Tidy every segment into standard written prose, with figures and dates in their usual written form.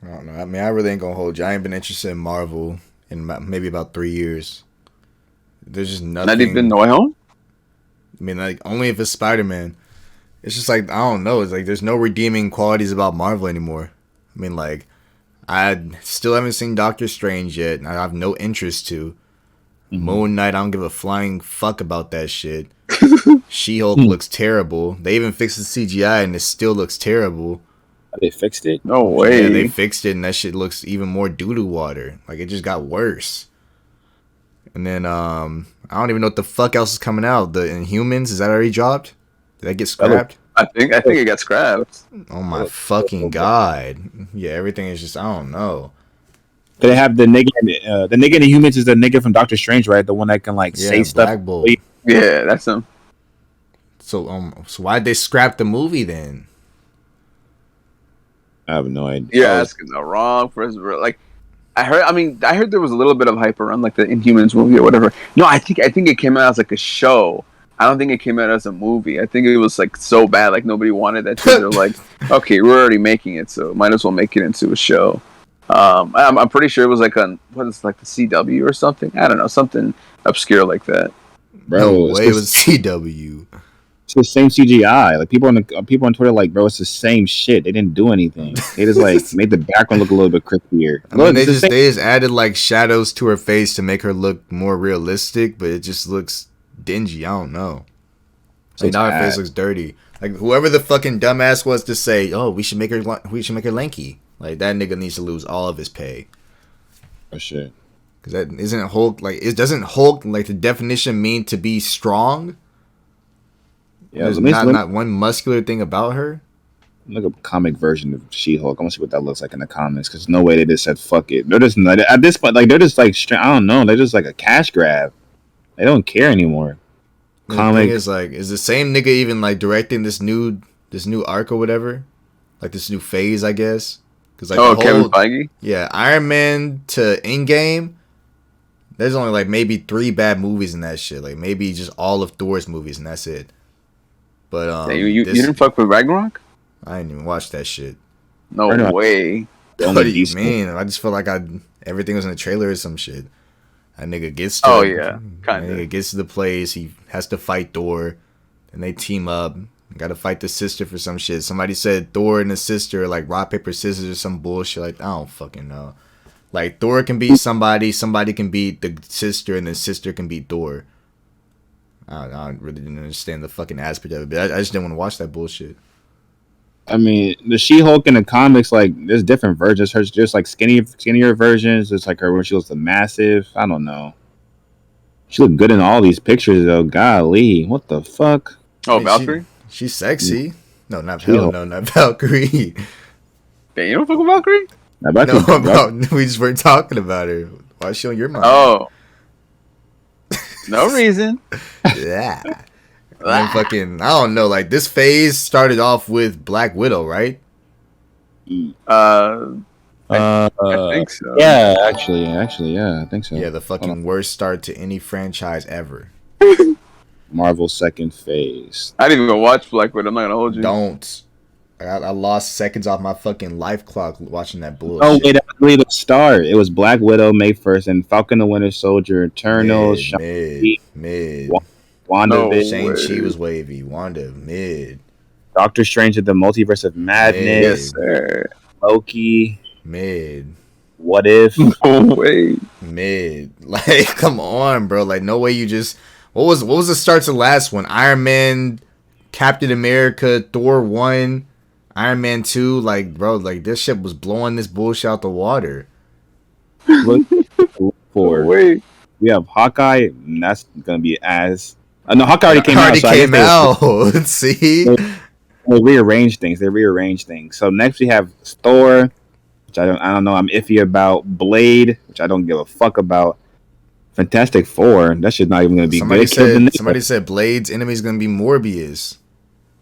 I don't know. I mean, I really ain't gonna hold you. I ain't been interested in Marvel in maybe about 3 years. There's just Not even nothing. No Way Home. I mean, like only if it's Spider Man. It's just like I don't know. It's like there's no redeeming qualities about Marvel anymore. I mean, like I still haven't seen Doctor Strange yet. And I have no interest to. Mhm. Moon Knight, I don't give a flying fuck about that shit. She Hulk looks terrible. They even fixed the CGI and it still looks terrible. They fixed it. No Yeah, they way. fixed it and that shit looks even more doo doo water. Like it just got worse. And then I don't even know what the fuck else is coming out. The Inhumans, is that already dropped? Did that get That look, scrapped? I think it got scrapped. Oh that my look fucking so bad. god. Yeah, everything is just I don't know. They have the nigga. The nigga in the humans is the nigga from Doctor Strange, right? The one that can like Yeah, say stuff. Black Bolt. Yeah, that's him. So why'd they scrap the movie then? I have no idea. You're asking the wrong person. Like, I heard there was a little bit of hype around like the Inhumans movie or whatever. No, I think it came out as like a show. I don't think it came out as a movie. I think it was like so bad, like nobody wanted that shit. They're like, okay, we're already making it, so might as well make it into a show. I'm pretty sure it was like on what is like the CW or something. I don't know, something obscure like that. No Bro, way it was CW. it's the same CGI. Like people on Twitter, like, bro, it's the same shit. They didn't do anything. They just like made the background look a little bit crispier. I mean, Look, it's the same. they just added like shadows to her face to make her look more realistic, but it just looks dingy. I don't know. Like Looks now her face bad. looks dirty. Like whoever the fucking dumbass was to say, "Oh, we should make her lanky." Like that nigga needs to lose all of his pay. Oh shit. Cause that isn't Hulk. Like it doesn't Hulk like the definition mean to be strong. Yeah, There's not one muscular thing about her. look up comic version of She-Hulk. I want to see what that looks like in the comments. Because no way they just said fuck it. They're just not, at this point. Like they're just like I don't know. They're just like a cash grab. They don't care anymore. And the thing Comic. is, like, is the same nigga even like directing this new arc or whatever, like this new phase, I guess. Cause like Oh, the Kevin whole Feige. yeah Iron Man to Endgame, there's only like maybe 3 bad movies in that shit. Like maybe just all of Thor's movies and that's it. But Yeah, you this didn't fuck with Ragnarok? I didn't even watch that shit. No Or no, way. the What only do you decent. mean? I just felt like everything was in the trailer or some shit. That nigga gets to Oh yeah, that kind nigga of. gets to the place. He has to fight Thor, and they team up. Got to fight the sister for some shit. Somebody said Thor and the sister are like rock paper scissors or some bullshit. Like I don't fucking know. Like Thor can beat somebody, somebody can beat the sister, and the sister can beat Thor. I really didn't understand the fucking aspect of it, but I just didn't want to watch that bullshit. I mean, the She-Hulk in the comics, like, there's different versions. There's just like skinnier versions. There's like her when she was the massive. I don't know. She looked good in all these pictures though. Golly, what the fuck? I Oh, mean, Valkyrie. she's sexy. No, not hell She-Hulk. no, not Valkyrie. Damn, you don't fuck with Valkyrie? Now, No, Valkyrie, we just weren't talking about her. Why is she on your mind? Oh, no reason. Yeah. And then fucking, I don't know. Like this phase started off with Black Widow, right? I think so. yeah, actually, yeah, I think so. Yeah, the Hold on. fucking worst start to any franchise ever. Marvel second phase. I didn't even watch Black Widow. I'm not gonna hold you. Don't. I lost seconds off my fucking life clock watching that bullshit. Oh wait, that was really the start. It was Black Widow May 1st, and Falcon the Winter Soldier, Eternals, mid. WandaVision, Shang-Chi way. was wavy. Wanda, mid. Doctor Strange at the Multiverse of Madness, Yes, sir. Loki, Mid. What If. No way. Mid. Like, come on, bro. Like, no way you just. What was the start to the last one? Iron Man, Captain America, Thor 1, Iron Man 2. Like, bro, like, this shit was blowing this bullshit out the water. Look No for way. we have Hawkeye, and that's gonna be as. No, Hawkeye already came out. Already So I guess came out. See? they rearranged things. They rearranged things. So next we have Thor, which I don't know. I'm iffy about. Blade, which I don't give a fuck about. Fantastic Four, that shit's not even gonna be good. Somebody said Blade's enemy's gonna be Morbius.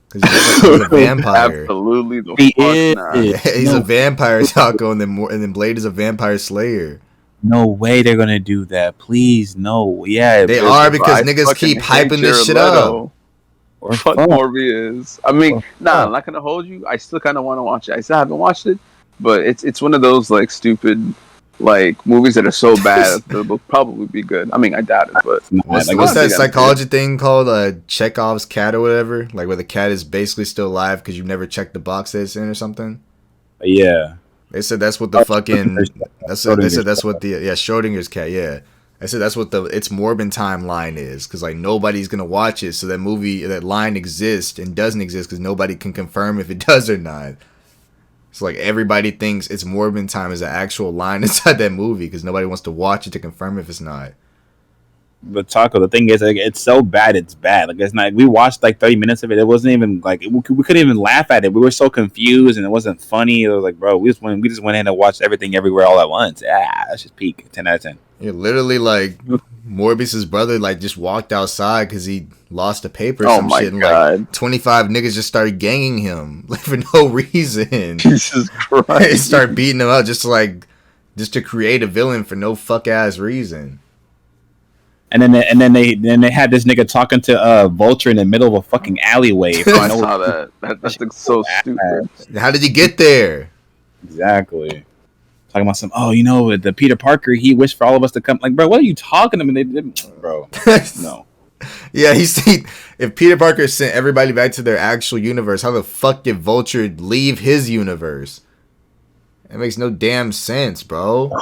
Because he's a vampire. Absolutely the He fuck is. not. Yeah, he's a No. vampire taco, and then Blade is a vampire slayer. No way they're gonna do that. Please, no. Yeah, They it- are because I niggas fucking keep hate hyping this Jared shit up. Leto. or Fuck fuck. Morbius. I mean, Or nah, fuck. I'm not gonna hold you. I still kind of want to watch it. I still haven't watched it, but it's one of those like stupid like movies that are so bad that they'll probably be good. I mean, I doubt it, but What's, Like, what's that honestly, psychology thing called? Chekhov's cat or whatever? Like where the cat is basically still alive because you've never checked the box that it's in or something? Yeah. They said that's what the fucking they said Schrodinger's that's what the Schrodinger's cat, yeah. I said that's what the its Morbin timeline is because like nobody's gonna watch it, so that movie that line exists and doesn't exist because nobody can confirm if it does or not. So like everybody thinks it's Morbin time is an actual line inside that movie because nobody wants to watch it to confirm if it's not. But Taco, the thing is, like, it's so bad, it's bad. Like, it's not. We watched like 30 minutes of it. It wasn't even like we couldn't even laugh at it. We were so confused, and it wasn't funny. It was like, bro, we just went in and watched everything everywhere all at once. That's just peak 10 out of 10. Yeah, literally like Morbius's brother like just walked outside because he lost a paper or oh some my shit, and god, like 25 niggas just started ganging him like for no reason. Jesus They Christ! start beating him up just to create a villain for no fuck ass reason. And then they had this nigga talking to Vulture in the middle of a fucking alleyway. I saw that. That's like so stupid. How did he get there? Exactly. Talking about some. Oh, you know, the Peter Parker. He wished for all of us to come. Like, bro, what are you talking about? They didn't, bro. No. Yeah, if Peter Parker sent everybody back to their actual universe, how the fuck did Vulture leave his universe? It makes no damn sense, bro.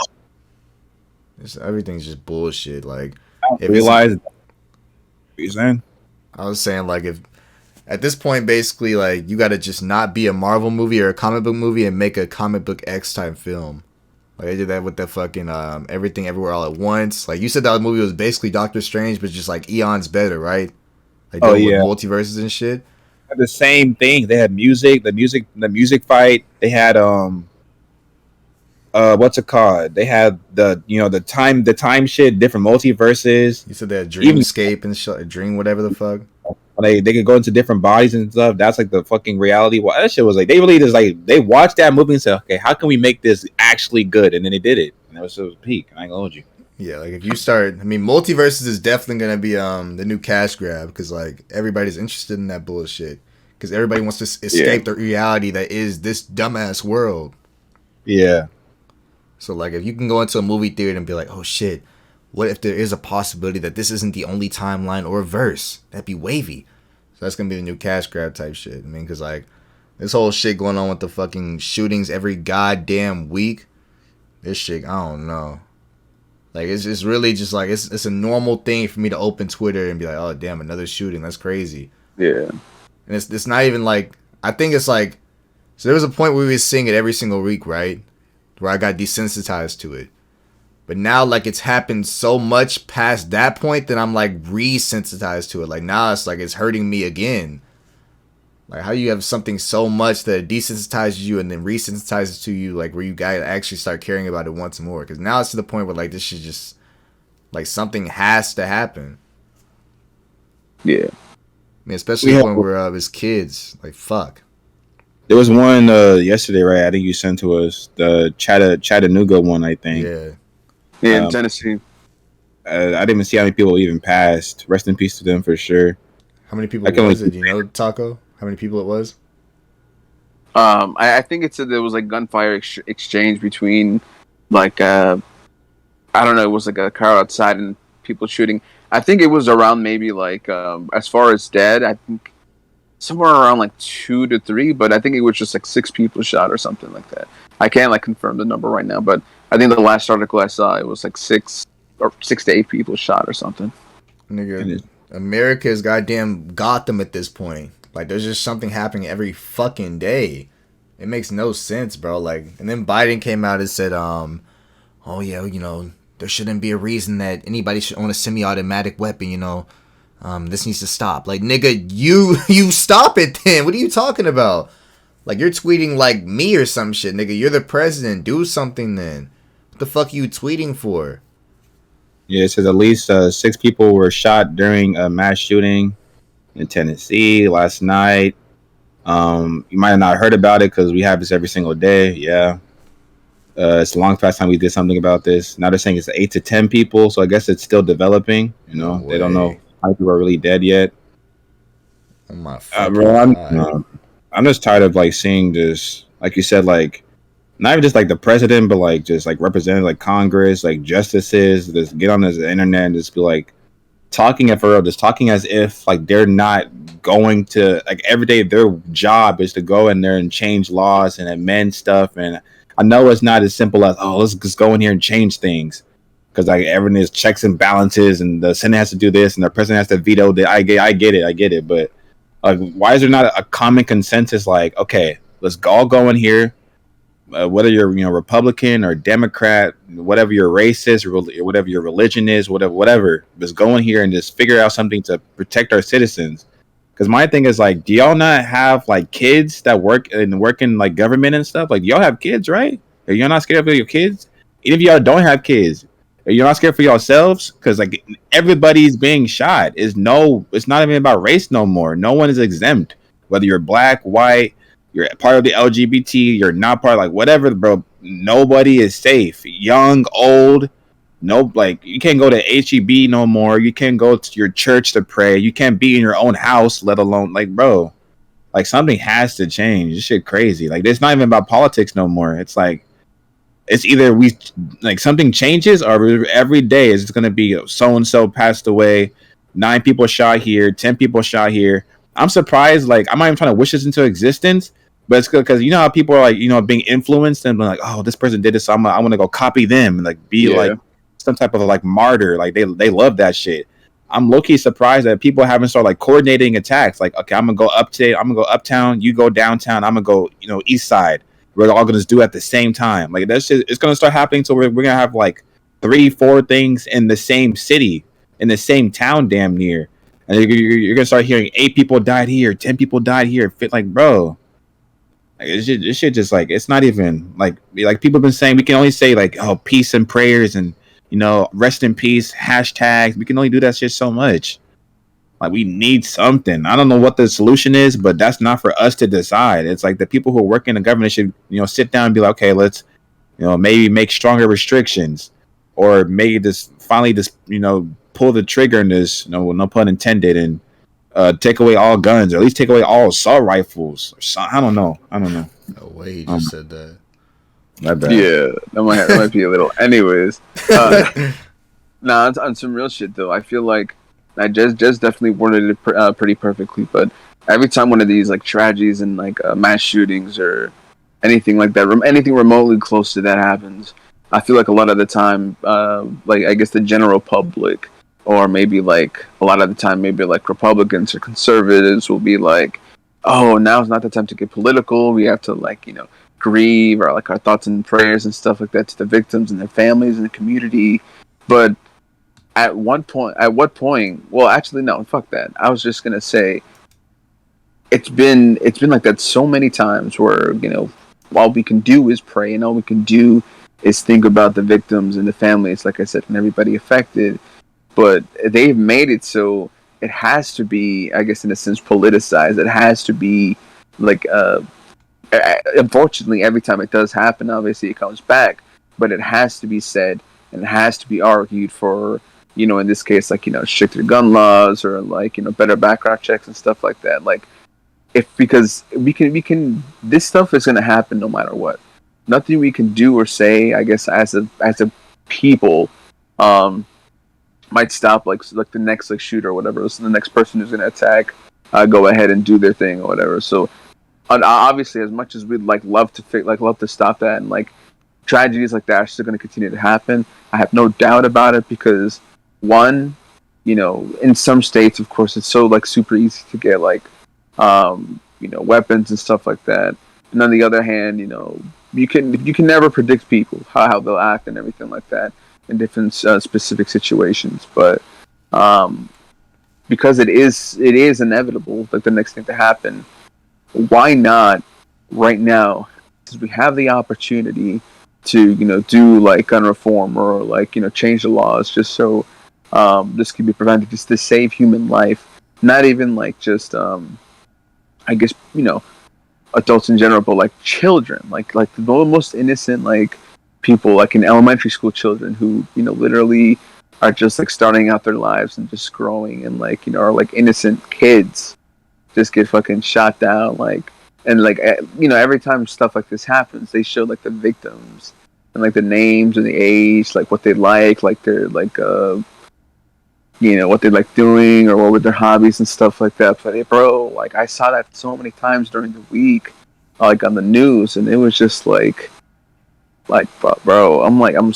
Everything's just bullshit. Like, if Realize what you saying? I was saying, like, if at this point, basically, like, you gotta just not be a Marvel movie or a comic book movie and make a comic book X type film. Like, they did that with the fucking Everything Everywhere All at Once. Like, you said that movie was basically Doctor Strange, but just like eons better, right? Like, Oh, with yeah. multiverses and shit. The same thing. They had the music fight. They had what's it called? They had the time shit, different multiverses. You said that Dreamscape and shit, Dream whatever the fuck. They could go into different bodies and stuff. That's like the fucking reality. Well, that shit was like they really just like they watched that movie and said, okay, how can we make this actually good? And then they did it. And it was peak. I ain't gonna hold you. Yeah, like if you start, I mean, multiverses is definitely gonna be the new cash grab because like everybody's interested in that bullshit because everybody wants to escape the reality that is this dumbass world. Yeah. So like if you can go into a movie theater and be like, oh shit, what if there is a possibility that this isn't the only timeline or verse? That'd be wavy. So that's gonna be the new cash grab type shit. I mean, because like this whole shit going on with the fucking shootings every goddamn week. This shit, I don't know. Like it's really just like it's a normal thing for me to open Twitter and be like, oh damn, another shooting. That's crazy. Yeah, and it's not even like I think it's like so there was a point where we were seeing it every single week, right? Where I got desensitized to it. But now like it's happened so much past that point that I'm like resensitized to it. Like now it's like it's hurting me again. Like how you have something so much that it desensitizes you and then resensitizes to you, like where you gotta actually start caring about it once more. Because now it's to the point where like this shit just like something has to happen. yeah. I mean, especially when we're as kids. Like fuck. There was one yesterday, right? I think you sent to us the Chattanooga one. I think. Yeah, in Tennessee. I didn't even see how many people even passed. Rest in peace to them for sure. How many people was it? Do you know, Taco? How many people it was? I think it said there was like gunfire exchange between like I don't know, it was like a car outside and people shooting. I think it was around maybe like as far as dead, I think somewhere around like 2 to 3, but I think it was just like 6 people shot or something like that. I can't like confirm the number right now, but I think the last article I saw it was like 6 to 8 people shot or something. Nigga, America is goddamn Gotham at this point. Like there's just something happening every fucking day. It makes no sense, bro. Like, and then Biden came out and said, oh yeah, you know, there shouldn't be a reason that anybody should own a semi-automatic weapon, you know. This needs to stop. Like, nigga, you stop it then. What are you talking about? Like, you're tweeting like me or some shit, nigga. You're the president. Do something then. What the fuck are you tweeting for? Yeah, it says at least 6 people were shot during a mass shooting in Tennessee last night. You might have not heard about it because we have this every single day. Yeah. It's a long past time we did something about this. Now they're saying it's 8 to 10 people, so I guess it's still developing. You know, they don't know how many people are really dead yet. Oh my bro, I'm just tired of like seeing this. Like you said, like not even just like the president, but like just like representatives, like Congress, like justices, just get on this internet and just be like talking at for real, just talking as if like they're not going to like every day their job is to go in there and change laws and amend stuff. And I know it's not as simple as let's just go in here and change things because like everything is checks and balances and the Senate has to do this and the president has to veto that. I get it, but like why is there not a common consensus like okay, let's all go in here, whether you're Republican or Democrat, whatever your race is, or whatever your religion is, whatever, just go in here and just figure out something to protect our citizens. Because my thing is like, do y'all not have like kids that work in like government and stuff? Like, y'all have kids, right? Are y'all not scared for your kids? Even if y'all don't have kids, are you not scared for yourselves? Because like everybody's being shot. It's not even about race no more. No one is exempt, whether you're black, white, you're part of the LGBT, you're not part of like whatever, bro. Nobody is safe. Young, old, no, like you can't go to HEB no more. You can't go to your church to pray. You can't be in your own house, let alone like, bro. Like something has to change. This shit crazy. Like it's not even about politics no more. It's like it's either we like something changes or every day is gonna be so and so passed away, 9 people shot here, 10 people shot here. I'm surprised. Like I'm not even trying to wish this into existence, but it's good because you know how people are like being influenced and like, oh, this person did this, so I want to go copy them and like be like some type of like martyr. Like they love that shit. I'm low-key surprised that people haven't started like coordinating attacks. Like, okay, I'm gonna go up today, I'm gonna go uptown, you go downtown, I'm gonna go east side. We're all gonna do it at the same time. Like that shit, it's gonna start happening. So we're gonna have like 3-4 things in the same city, in the same town, damn near. And you're gonna start hearing 8 people died here, 10 people died here. Like, bro, like this shit just like it's not even like people have been saying we can only say like peace and prayers and rest in peace hashtags. We can only do that shit so much. Like we need something. I don't know what the solution is, but that's not for us to decide. It's like the people who work in the government should sit down and be like, okay, let's maybe make stronger restrictions, or maybe just finally just pull the trigger in this, no pun intended, and take away all guns, or at least take away all assault rifles. Or I don't know. No way he just said that. My bad. Yeah, that might be a little. Anyways, on some real shit though, I feel like I just definitely worded it pretty perfectly. But every time one of these like tragedies and like mass shootings or anything like that, anything remotely close to that happens, I feel like a lot of the time, like I guess the general public, or maybe like a lot of the time, maybe like Republicans or conservatives will be like, "Oh, now's not the time to get political. We have to like grieve or like our thoughts and prayers and stuff like that to the victims and their families and the community." But at what point? Well, actually, no. Fuck that. I was just gonna say, it's been like that so many times where all we can do is pray and all we can do is think about the victims and the families, like I said, and everybody affected. But they've made it so it has to be, I guess, in a sense, politicized. It has to be like, unfortunately, every time it does happen, obviously it comes back. But it has to be said and it has to be argued for, in this case, like, stricter gun laws or like, better background checks and stuff like that. Like, because we can, this stuff is going to happen no matter what. Nothing we can do or say, I guess, as a people, might stop like the next like shooter or whatever. So the next person who's going to attack, go ahead and do their thing or whatever. So obviously, as much as we'd love to stop that, and like tragedies like that are still going to continue to happen, I have no doubt about it, because one, in some states, of course, it's so like super easy to get like weapons and stuff like that. And on the other hand, you can never predict people how they'll act and everything like that in different specific situations. But because it is inevitable, like the next thing to happen, why not right now, since we have the opportunity to do like gun reform or like change the laws, just so this can be prevented, just to save human life, not even like just I guess adults in general, but like children, like the most innocent like people, like in elementary school children who literally are just like starting out their lives and just growing, and like are like innocent kids just get fucking shot down. Like And like every time stuff like this happens, they show like the victims and like the names and the age, like what they like their like what they like doing or what were their hobbies and stuff like that. But bro, like I saw that so many times during the week, like on the news, and it was just like bro, I'm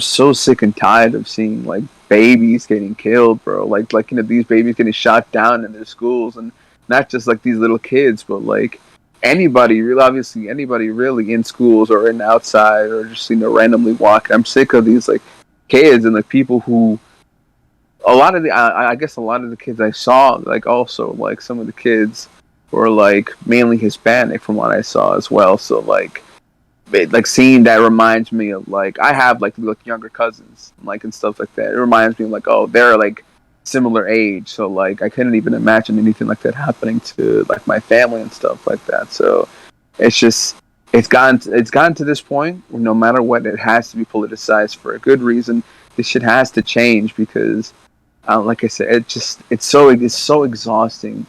so sick and tired of seeing like babies getting killed, bro. Like these babies getting shot down in their schools, and not just like these little kids, but like obviously anybody really in schools or in outside or just randomly walking. I'm sick of these like kids and like people who I guess a lot of the kids I saw, like also like some of the kids were like mainly Hispanic from what I saw as well. So like seeing that reminds me of like I have like younger cousins like and stuff like that. It reminds me of like, oh, they're like similar age, so like I couldn't even imagine anything like that happening to like my family and stuff like that. So it's gotten to this point where no matter what, it has to be politicized for a good reason. This shit has to change because like I said, it's so exhausting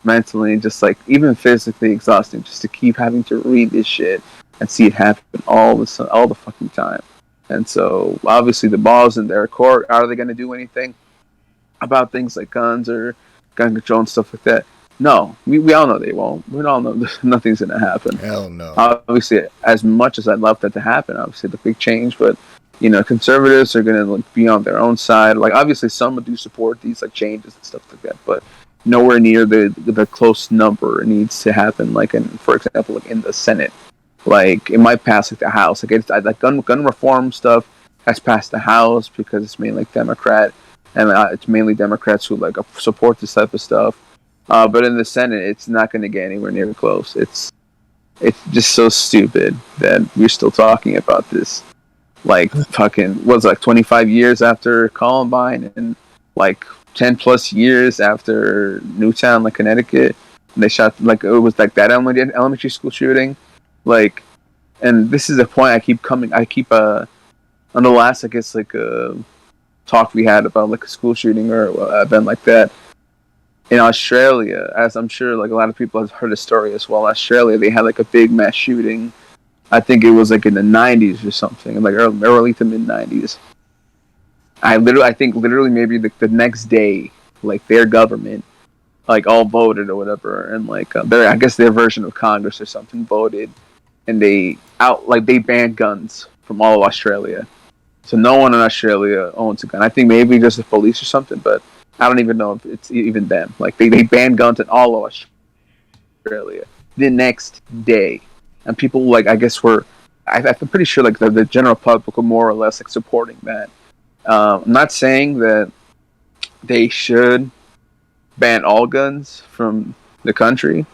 mentally and just like even physically exhausting just to keep having to read this shit and see it happen all the fucking time. And so obviously the ball's in their court. Are they going to do anything about things like guns or gun control and stuff like that? No, we all know they won't. We all know nothing's going to happen. Hell no. Obviously, as much as I'd love that to happen, obviously the big change, but conservatives are going to like, be on their own side. Like obviously some do support these like changes and stuff like that, but nowhere near the close number it needs to happen. Like for example, like in the Senate. Like it might pass like the House. Like it's like gun reform stuff has passed the House because it's mainly like Democrat, and it's mainly Democrats who like support this type of stuff. But in the Senate, it's not going to get anywhere near close. It's just so stupid that we're still talking about this. Like fucking what's like 25 years after Columbine and like 10 plus years after Newtown, like Connecticut, and they shot like it was like that elementary school shooting. Like, and this is the point I keep on the last, I guess, like, talk we had about, like, a school shooting or an event like that. In Australia, as I'm sure, like, a lot of people have heard the story as well, Australia, they had, like, a big mass shooting. I think it was, like, in the 90s or something, like, early to mid-90s. I think literally maybe the next day, like, their government, like, all voted or whatever, and, like, I guess their version of Congress or something voted, and they banned guns from all of Australia. So no one in Australia owns a gun. I think maybe just the police or something, but I don't even know if it's even them. Like they banned guns in all of Australia the next day, and people like I guess I'm pretty sure like the general public were more or less like supporting that. I'm not saying that they should ban all guns from the country.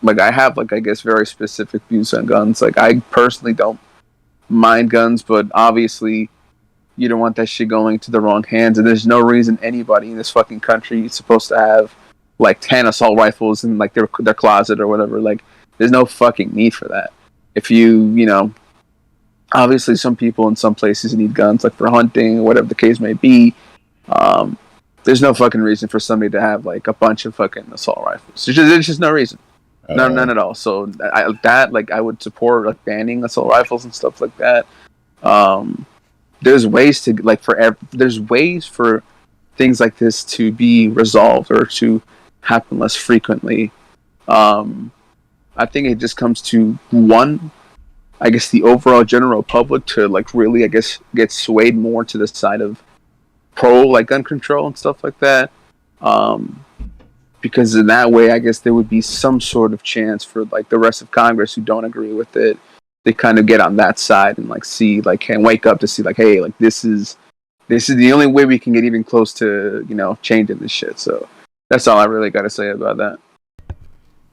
Like I have like I guess very specific views on guns. Like I personally don't mind guns, but obviously you don't want that shit going to the wrong hands, and there's no reason anybody in this fucking country is supposed to have like 10 assault rifles in like their closet or whatever. Like there's no fucking need for that. If obviously some people in some places need guns like for hunting or whatever the case may be. There's no fucking reason for somebody to have like a bunch of fucking assault rifles. There's just no reason. None at all. So I would support like banning assault rifles and stuff like that. There's ways to like there's ways for things like this to be resolved or to happen less frequently. I think it just comes to one, I guess the overall general public to like really I guess get swayed more to the side of pro like gun control and stuff like that. Because in that way, I guess there would be some sort of chance for like the rest of Congress who don't agree with it, they kind of get on that side and like see like can wake up to see like, hey, like this is the only way we can get even close to changing this shit. So that's all I really got to say about that.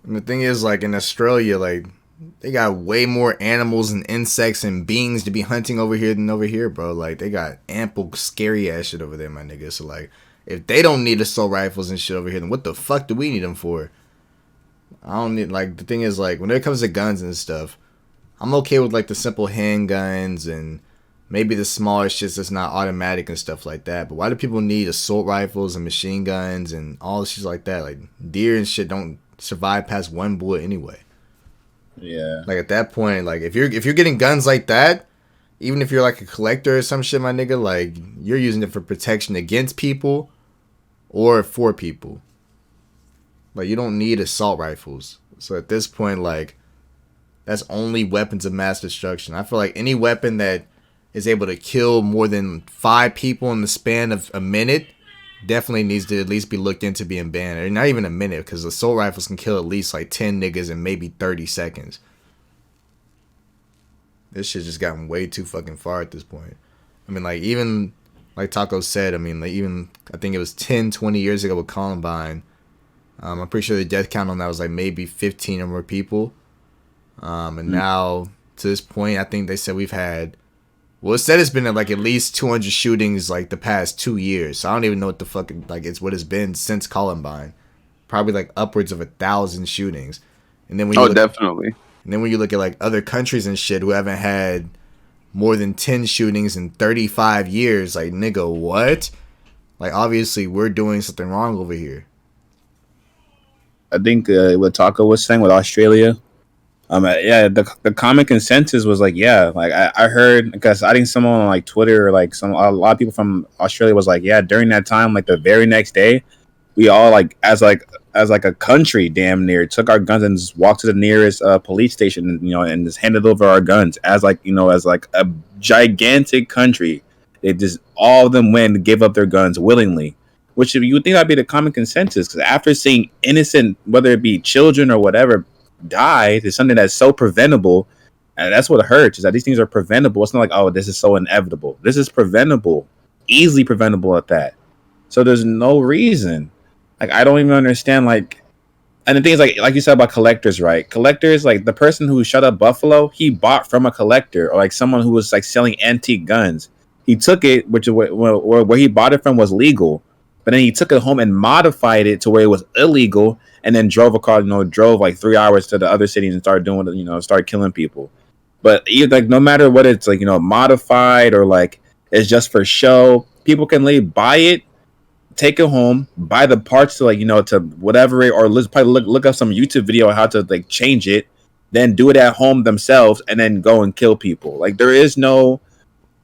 And the thing is, like in Australia, like they got way more animals and insects and beings to be hunting over here than over here, bro. Like they got ample scary ass shit over there, my nigga. So like, if they don't need assault rifles and shit over here, then what the fuck do we need them for? I don't need, like, the thing is, like, when it comes to guns and stuff, I'm okay with, like, the simple handguns and, maybe the smaller shit that's not automatic and stuff like that. But why do people need assault rifles and machine guns and all this shit like that? Like deer and shit don't survive past one bullet anyway. Yeah. Like at that point, like if you're getting guns like that, even if you're like a collector or some shit, my nigga, like you're using it for protection against people or for people. Like you don't need assault rifles. So at this point, like that's only weapons of mass destruction. I feel like any weapon that is able to kill more than 5 people in the span of a minute definitely needs to at least be looked into being banned. Or not even a minute, because assault rifles can kill at least like 10 niggas in maybe 30 seconds. This shit just gotten way too fucking far at this point. I mean, like, even, like Taco said, I mean, like, even, I think it was 10, 20 years ago with Columbine. I'm pretty sure the death count on that was like maybe 15 or more people. And now, to this point, I think they said we've had, well, it said it's been like at least 200 shootings like the past 2 years. So I don't even know what the fuck, like, it's what it's been since Columbine. Probably like upwards of 1,000 shootings. And then when you definitely. And then when you look at like other countries and shit who haven't had more than 10 shootings in 35 years, like, nigga, what? Like, obviously we're doing something wrong over here. I think what Taco was saying with Australia, yeah, the common consensus was like, yeah, like I heard, because I think someone on like Twitter or like a lot of people from Australia was like, yeah, during that time, like the very next day, we all like as a country, damn near took our guns and just walked to the nearest police station, and, you know, and just handed over our guns as like, you know, as like a gigantic country. They just all of them went and gave up their guns willingly, which you would think that'd be the common consensus, because after seeing innocent, whether it be children or whatever, die, is something that's so preventable, and that's what hurts, is that these things are preventable. It's not like, oh, this is so inevitable. This is preventable, easily preventable at that. So there's no reason. Like, I don't even understand, like, and the thing is, like you said about collectors, right? Collectors, like the person who shut up Buffalo, he bought from a collector, or like someone who was like selling antique guns. He took it, which is where he bought it from was legal, but then he took it home and modified it to where it was illegal, and then drove a car, drove like 3 hours to the other cities and started doing, started killing people. But like, no matter what it's like, modified or like it's just for show, people can buy it, take it home, buy the parts to to whatever, or let's probably look up some YouTube video on how to like change it, then do it at home themselves, and then go and kill people. Like, there is no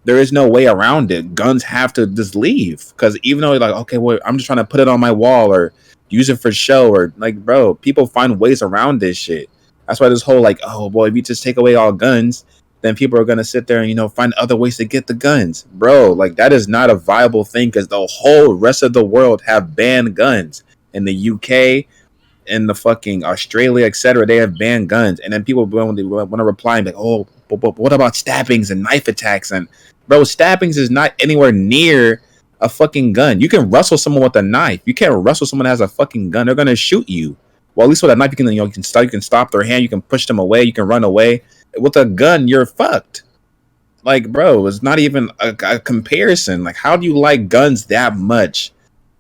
way around it. Guns have to just leave, because even though you're like, okay, well, I'm just trying to put it on my wall or use it for show, or like, bro, people find ways around this shit. That's why this whole like, oh boy, if you just take away all guns, then people are gonna sit there and find other ways to get the guns, bro. Like, that is not a viable thing, because the whole rest of the world have banned guns. In the UK, in the fucking Australia, etc., they have banned guns. And then people when they want to reply and be like, oh, but what about stabbings and knife attacks? And bro, stabbings is not anywhere near a fucking gun. You can wrestle someone with a knife. You can't wrestle someone that has a fucking gun. They're gonna shoot you. Well, at least with a knife, you can stop their hand. You can push them away. You can run away. With a gun, you're fucked. Like, bro, it's not even a comparison. Like, how do you like guns that much,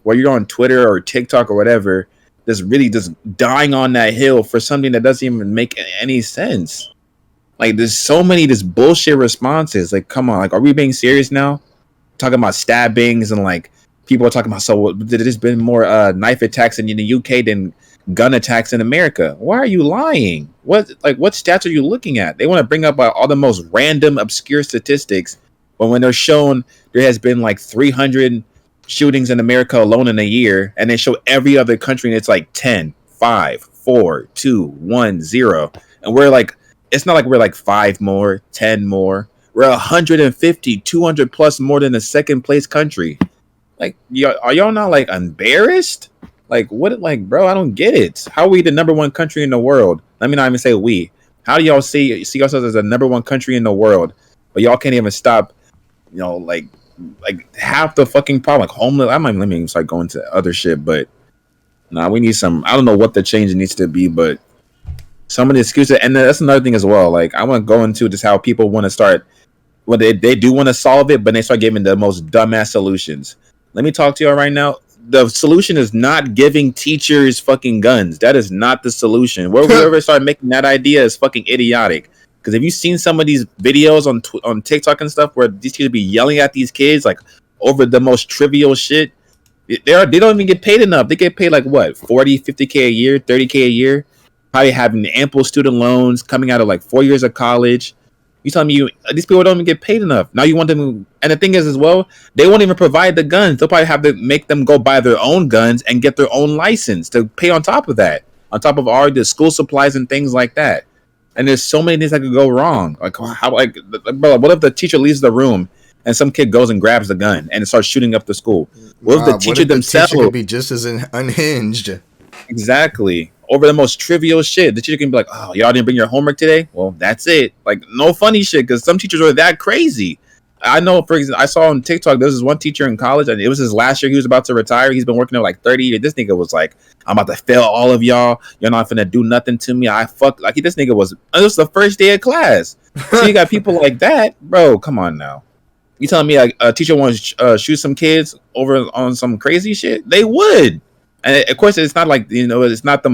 where you're on Twitter or TikTok or whatever, just really just dying on that hill for something that doesn't even make any sense? Like, there's so many just bullshit responses. Like, come on, like, are we being serious now? Talking about stabbings and like people are talking about, so there's been more knife attacks in the UK than gun attacks in America. Why are you lying? What stats are you looking at? They want to bring up all the most random, obscure statistics, but when they're shown there has been like 300 shootings in America alone in a year, and they show every other country and it's like 10, 5, 4, 2, 1, 0, and we're like, it's not like we're like 5 more, 10 more. We're 150, 200 plus more than the second place country. Like, are y'all not like embarrassed? Like, what? Like, bro, I don't get it. How are we the number one country in the world? Let me not even say we. How do y'all see yourselves as the number one country in the world, but y'all can't even stop, like half the fucking problem, like homeless. Let me even start going to other shit, but nah, we need some. I don't know what the change needs to be, but some of the excuses, and that's another thing as well. Like, I want to go into just how people want to start. Well, they do want to solve it, but they start giving the most dumbass solutions. Let me talk to you right now. The solution is not giving teachers fucking guns. That is not the solution. Whoever start making that idea is fucking idiotic. Because have you seen some of these videos on TikTok and stuff where these kids be yelling at these kids like over the most trivial shit? They don't even get paid enough. They get paid like what, 40, 50K a year, 30K a year, probably having ample student loans, coming out of like 4 years of college. You telling me these people don't even get paid enough? Now you want them to, and the thing is as well, they won't even provide the guns. They'll probably have to make them go buy their own guns and get their own license to pay on top of that, on top of all the school supplies and things like that. And there's so many things that could go wrong. Like how, like, bro, what if the teacher leaves the room and some kid goes and grabs the gun and starts shooting up the school? What if the teacher themselves could be just as unhinged? Exactly. Over the most trivial shit. The teacher can be like, oh, y'all didn't bring your homework today? Well, that's it. Like, no funny shit, because some teachers are that crazy. I know, for example, I saw on TikTok, there was this one teacher in college, and it was his last year. He was about to retire. He's been working there like 30 years. This nigga was like, I'm about to fail all of y'all. You're not finna do nothing to me. This nigga was, it was the first day of class. So you got people like that. Bro, come on now. You telling me a teacher wants to shoot some kids over on some crazy shit? They would. And of course, it's not like, it's not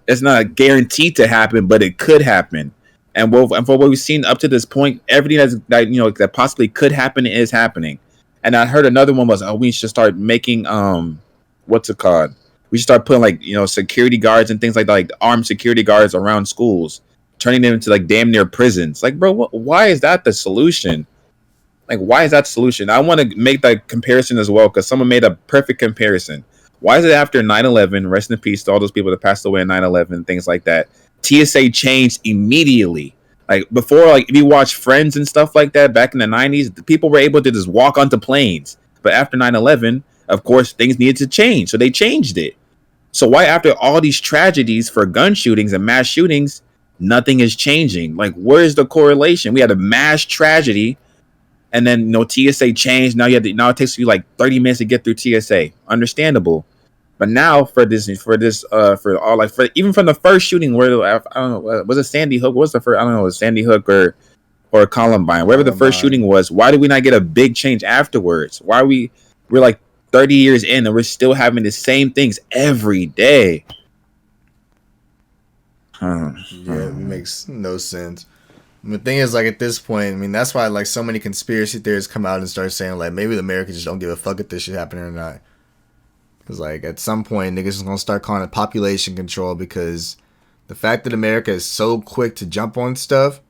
it's not guaranteed to happen, but it could happen. And for what we've seen up to this point, everything that possibly could happen is happening. And I heard another one was, we should start making, what's it called? We should start putting security guards and things like that, like armed security guards around schools, turning them into like damn near prisons. Like, bro, why is that the solution? Like, why is that the solution? I want to make that comparison as well, because someone made a perfect comparison. Why is it after 9/11, rest in peace to all those people that passed away in 9/11, things like that, TSA changed immediately? Like, before, like, if you watch Friends and stuff like that back in the 90s, the people were able to just walk onto planes. But after 9/11, of course, things needed to change, so they changed it. So why, after all these tragedies for gun shootings and mass shootings, nothing is changing? Like, where's the correlation? We had a mass tragedy, and then TSA changed. Now it takes you like 30 minutes to get through TSA. Understandable. But now even from the first shooting, where I don't know, was it Sandy Hook? What was the first? I don't know, was it Sandy Hook or Columbine? Wherever the first shooting was. Why did we not get a big change afterwards? Why we're like 30 years in and we're still having the same things every day? Yeah, it makes no sense. The thing is, like, at this point, I mean, that's why like so many conspiracy theorists come out and start saying like maybe the Americans just don't give a fuck if this shit happening or not. Because, like, at some point, niggas is going to start calling it population control, because the fact that America is so quick to jump on stuff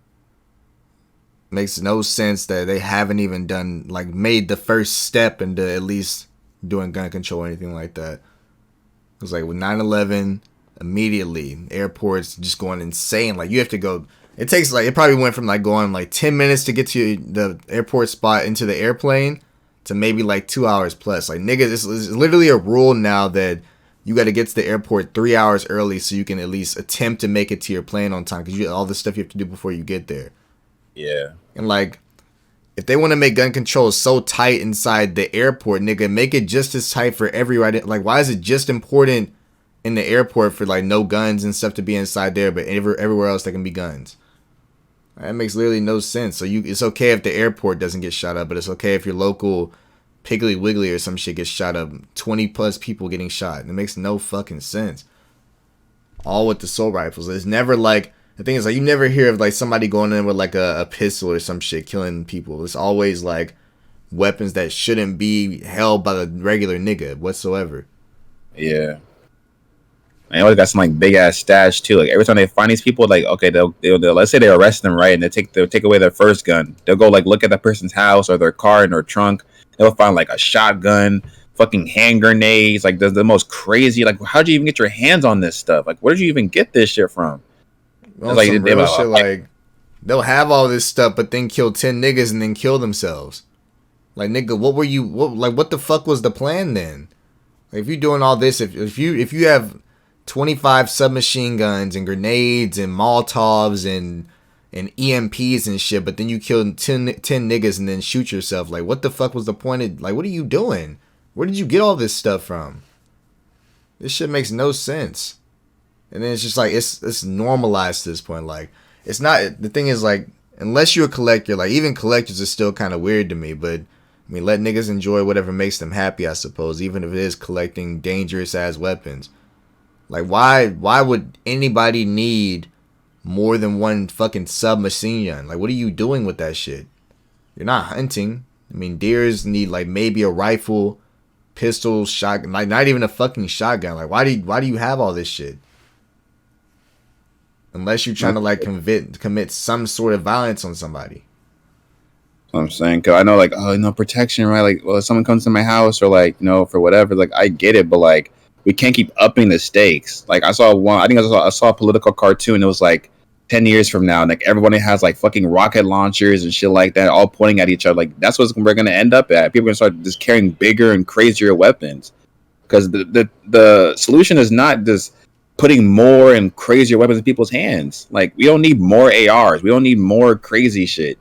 makes no sense that they haven't even made the first step into at least doing gun control or anything like that. Because, like, with 9/11, immediately, airports just going insane. Like, you have to go, it probably went from, like, going, like, 10 minutes to get to the airport spot into the airplane to maybe like 2 hours plus. Like, niggas, it's literally a rule now that you got to get to the airport 3 hours early so you can at least attempt to make it to your plane on time, because all the stuff you have to do before you get there. Yeah. And like, if they want to make gun control so tight inside the airport, nigga, make it just as tight for everywhere. Like, why is it just important in the airport for like no guns and stuff to be inside there, but everywhere else there can be guns? That makes literally no sense. So it's okay if the airport doesn't get shot up, but it's okay if your local Piggly Wiggly or some shit gets shot up. 20 plus people getting shot. It makes no fucking sense. All with the assault rifles. It's never like, the thing is, like, you never hear of like somebody going in with like a pistol or some shit killing people. It's always like weapons that shouldn't be held by the regular nigga whatsoever. Yeah. They always got some like big ass stash too. Like, every time they find these people, like, okay, they'll let's say they arrest them, right, and they'll take away their first gun. They'll go like look at that person's house or their car in their trunk. They'll find like a shotgun, fucking hand grenades, like the most crazy. Like, how'd you even get your hands on this stuff? Like, where did you even get this shit from? Well, like, some real shit, like, they'll have all this stuff, but then kill 10 niggas and then kill themselves. Like, nigga, what the fuck was the plan then? Like, if you're doing all this, if you have 25 submachine guns and grenades and Molotovs and EMPs and shit, but then you kill 10 niggas and then shoot yourself, like, what the fuck was the point of, like, what are you doing? Where did you get all this stuff from? This shit makes no sense. And then it's just like, it's normalized to this point. Like, it's not, the thing is, like, unless you're a collector, like, even collectors are still kind of weird to me, but I mean, let niggas enjoy whatever makes them happy, I suppose, even if it is collecting dangerous ass weapons. Like, why would anybody need more than one fucking submachine gun. Like, what are you doing with that shit? You're not hunting. I mean, deers need like maybe a rifle, pistol, shotgun, like not even a fucking shotgun. Like, why do you have all this shit? Unless you're trying to like commit some sort of violence on somebody. I'm saying, cause I know, like, oh, no protection, right? Like, well, if someone comes to my house or like, for whatever, like, I get it, but like, we can't keep upping the stakes. Like, I saw a political cartoon. It was like 10 years from now, and like everybody has like fucking rocket launchers and shit like that, all pointing at each other. Like, that's what we're gonna end up at. People are gonna start just carrying bigger and crazier weapons, because the solution is not just putting more and crazier weapons in people's hands. Like, we don't need more ARs. We don't need more crazy shit.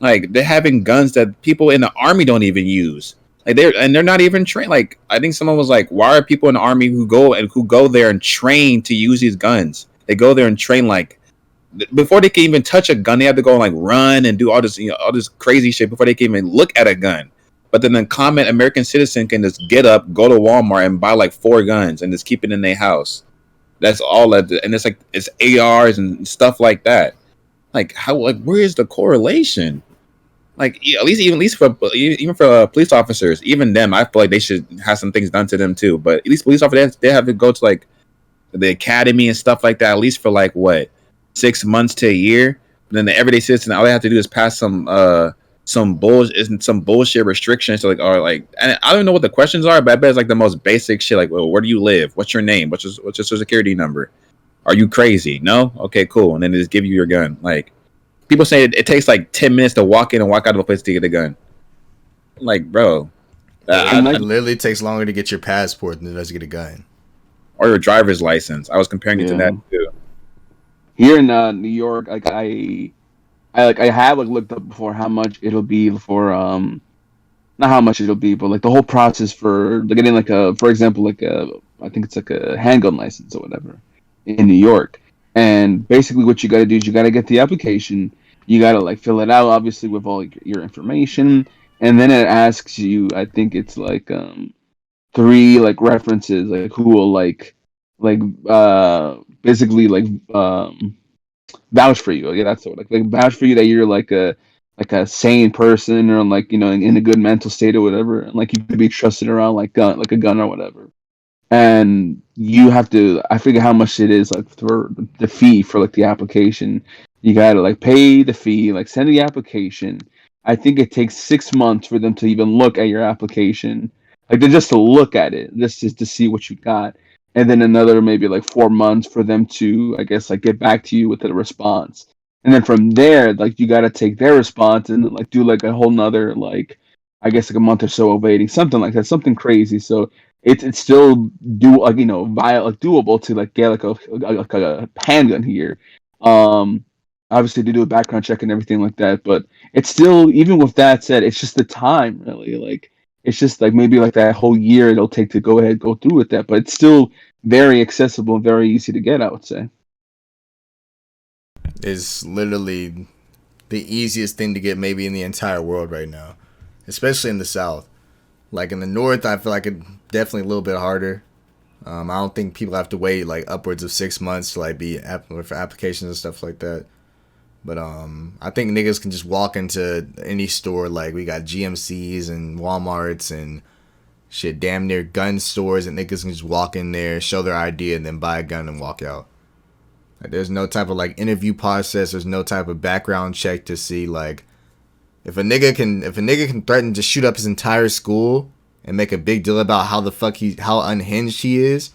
Like, they're having guns that people in the army don't even use. Like, they're not even trained. Like, I think someone was like, "Why are people in the army who go there and train to use these guns? They go there and train, like, before they can even touch a gun, they have to go and like run and do all this, all this crazy shit before they can even look at a gun." But then the common American citizen can just get up, go to Walmart, and buy like 4 guns and just keep it in their house. That's all that, and it's like it's ARs and stuff like that. Like, how? Like, where is the correlation? Like, at least for police officers, even them, I feel like they should have some things done to them too. But at least police officers, they have to go to like the academy and stuff like that, at least for like what, 6 months to a year. And then the everyday citizen, all they have to do is pass some bullshit restrictions to like, or like, and I don't know what the questions are, but I bet it's like the most basic shit. Like, well, where do you live? What's your name? What's your social security number? Are you crazy? No? Okay, cool. And then they just give you your gun. Like, people say it takes like 10 minutes to walk in and walk out of a place to get a gun. Like, bro. It literally takes longer to get your passport than it does to get a gun. Or your driver's license. I was comparing it to that too. Here in New York, like I have like looked up before how much it'll be for not how much it'll be, but like the whole process for getting like for example, like I think it's like a handgun license or whatever in New York. And basically what you got to do is you got to get the application. You got to like fill it out, obviously, with all your information. And then it asks you, I think it's like 3 like references, like who will basically like vouch for you. Yeah, that's sort of like vouch for you that you're like a sane person, or like, in a good mental state or whatever. And like you could be trusted around like a gun or whatever. And you have to, I forget how much it is, like for the fee for like the application. You gotta like pay the fee, like send the application. I think it takes 6 months for them to even look at your application, like just to look at it, just to see what you got, and then another maybe like 4 months for them to, I guess, like get back to you with a response. And then from there, like you gotta take their response and like do like a whole nother, like, I guess, like a month or so of waiting, something like that, something crazy. So it's still doable to like get like a handgun here. Obviously to do a background check and everything like that, but it's still, even with that said, it's just the time, really. Like, it's just like maybe like that whole year it'll take to go through with that, but it's still very accessible and very easy to get, I would say. It's literally the easiest thing to get maybe in the entire world right now, especially in the South. Like in the North, I feel like it's definitely a little bit harder. I don't think people have to wait like upwards of 6 months to like be for applications and stuff like that. But I think niggas can just walk into any store. Like, we got GMCs and Walmarts and shit, damn near gun stores, and niggas can just walk in there, show their ID, and then buy a gun and walk out. Like, there's no type of like interview process. There's no type of background check to see like if a nigga can threaten to shoot up his entire school and make a big deal about how unhinged he is,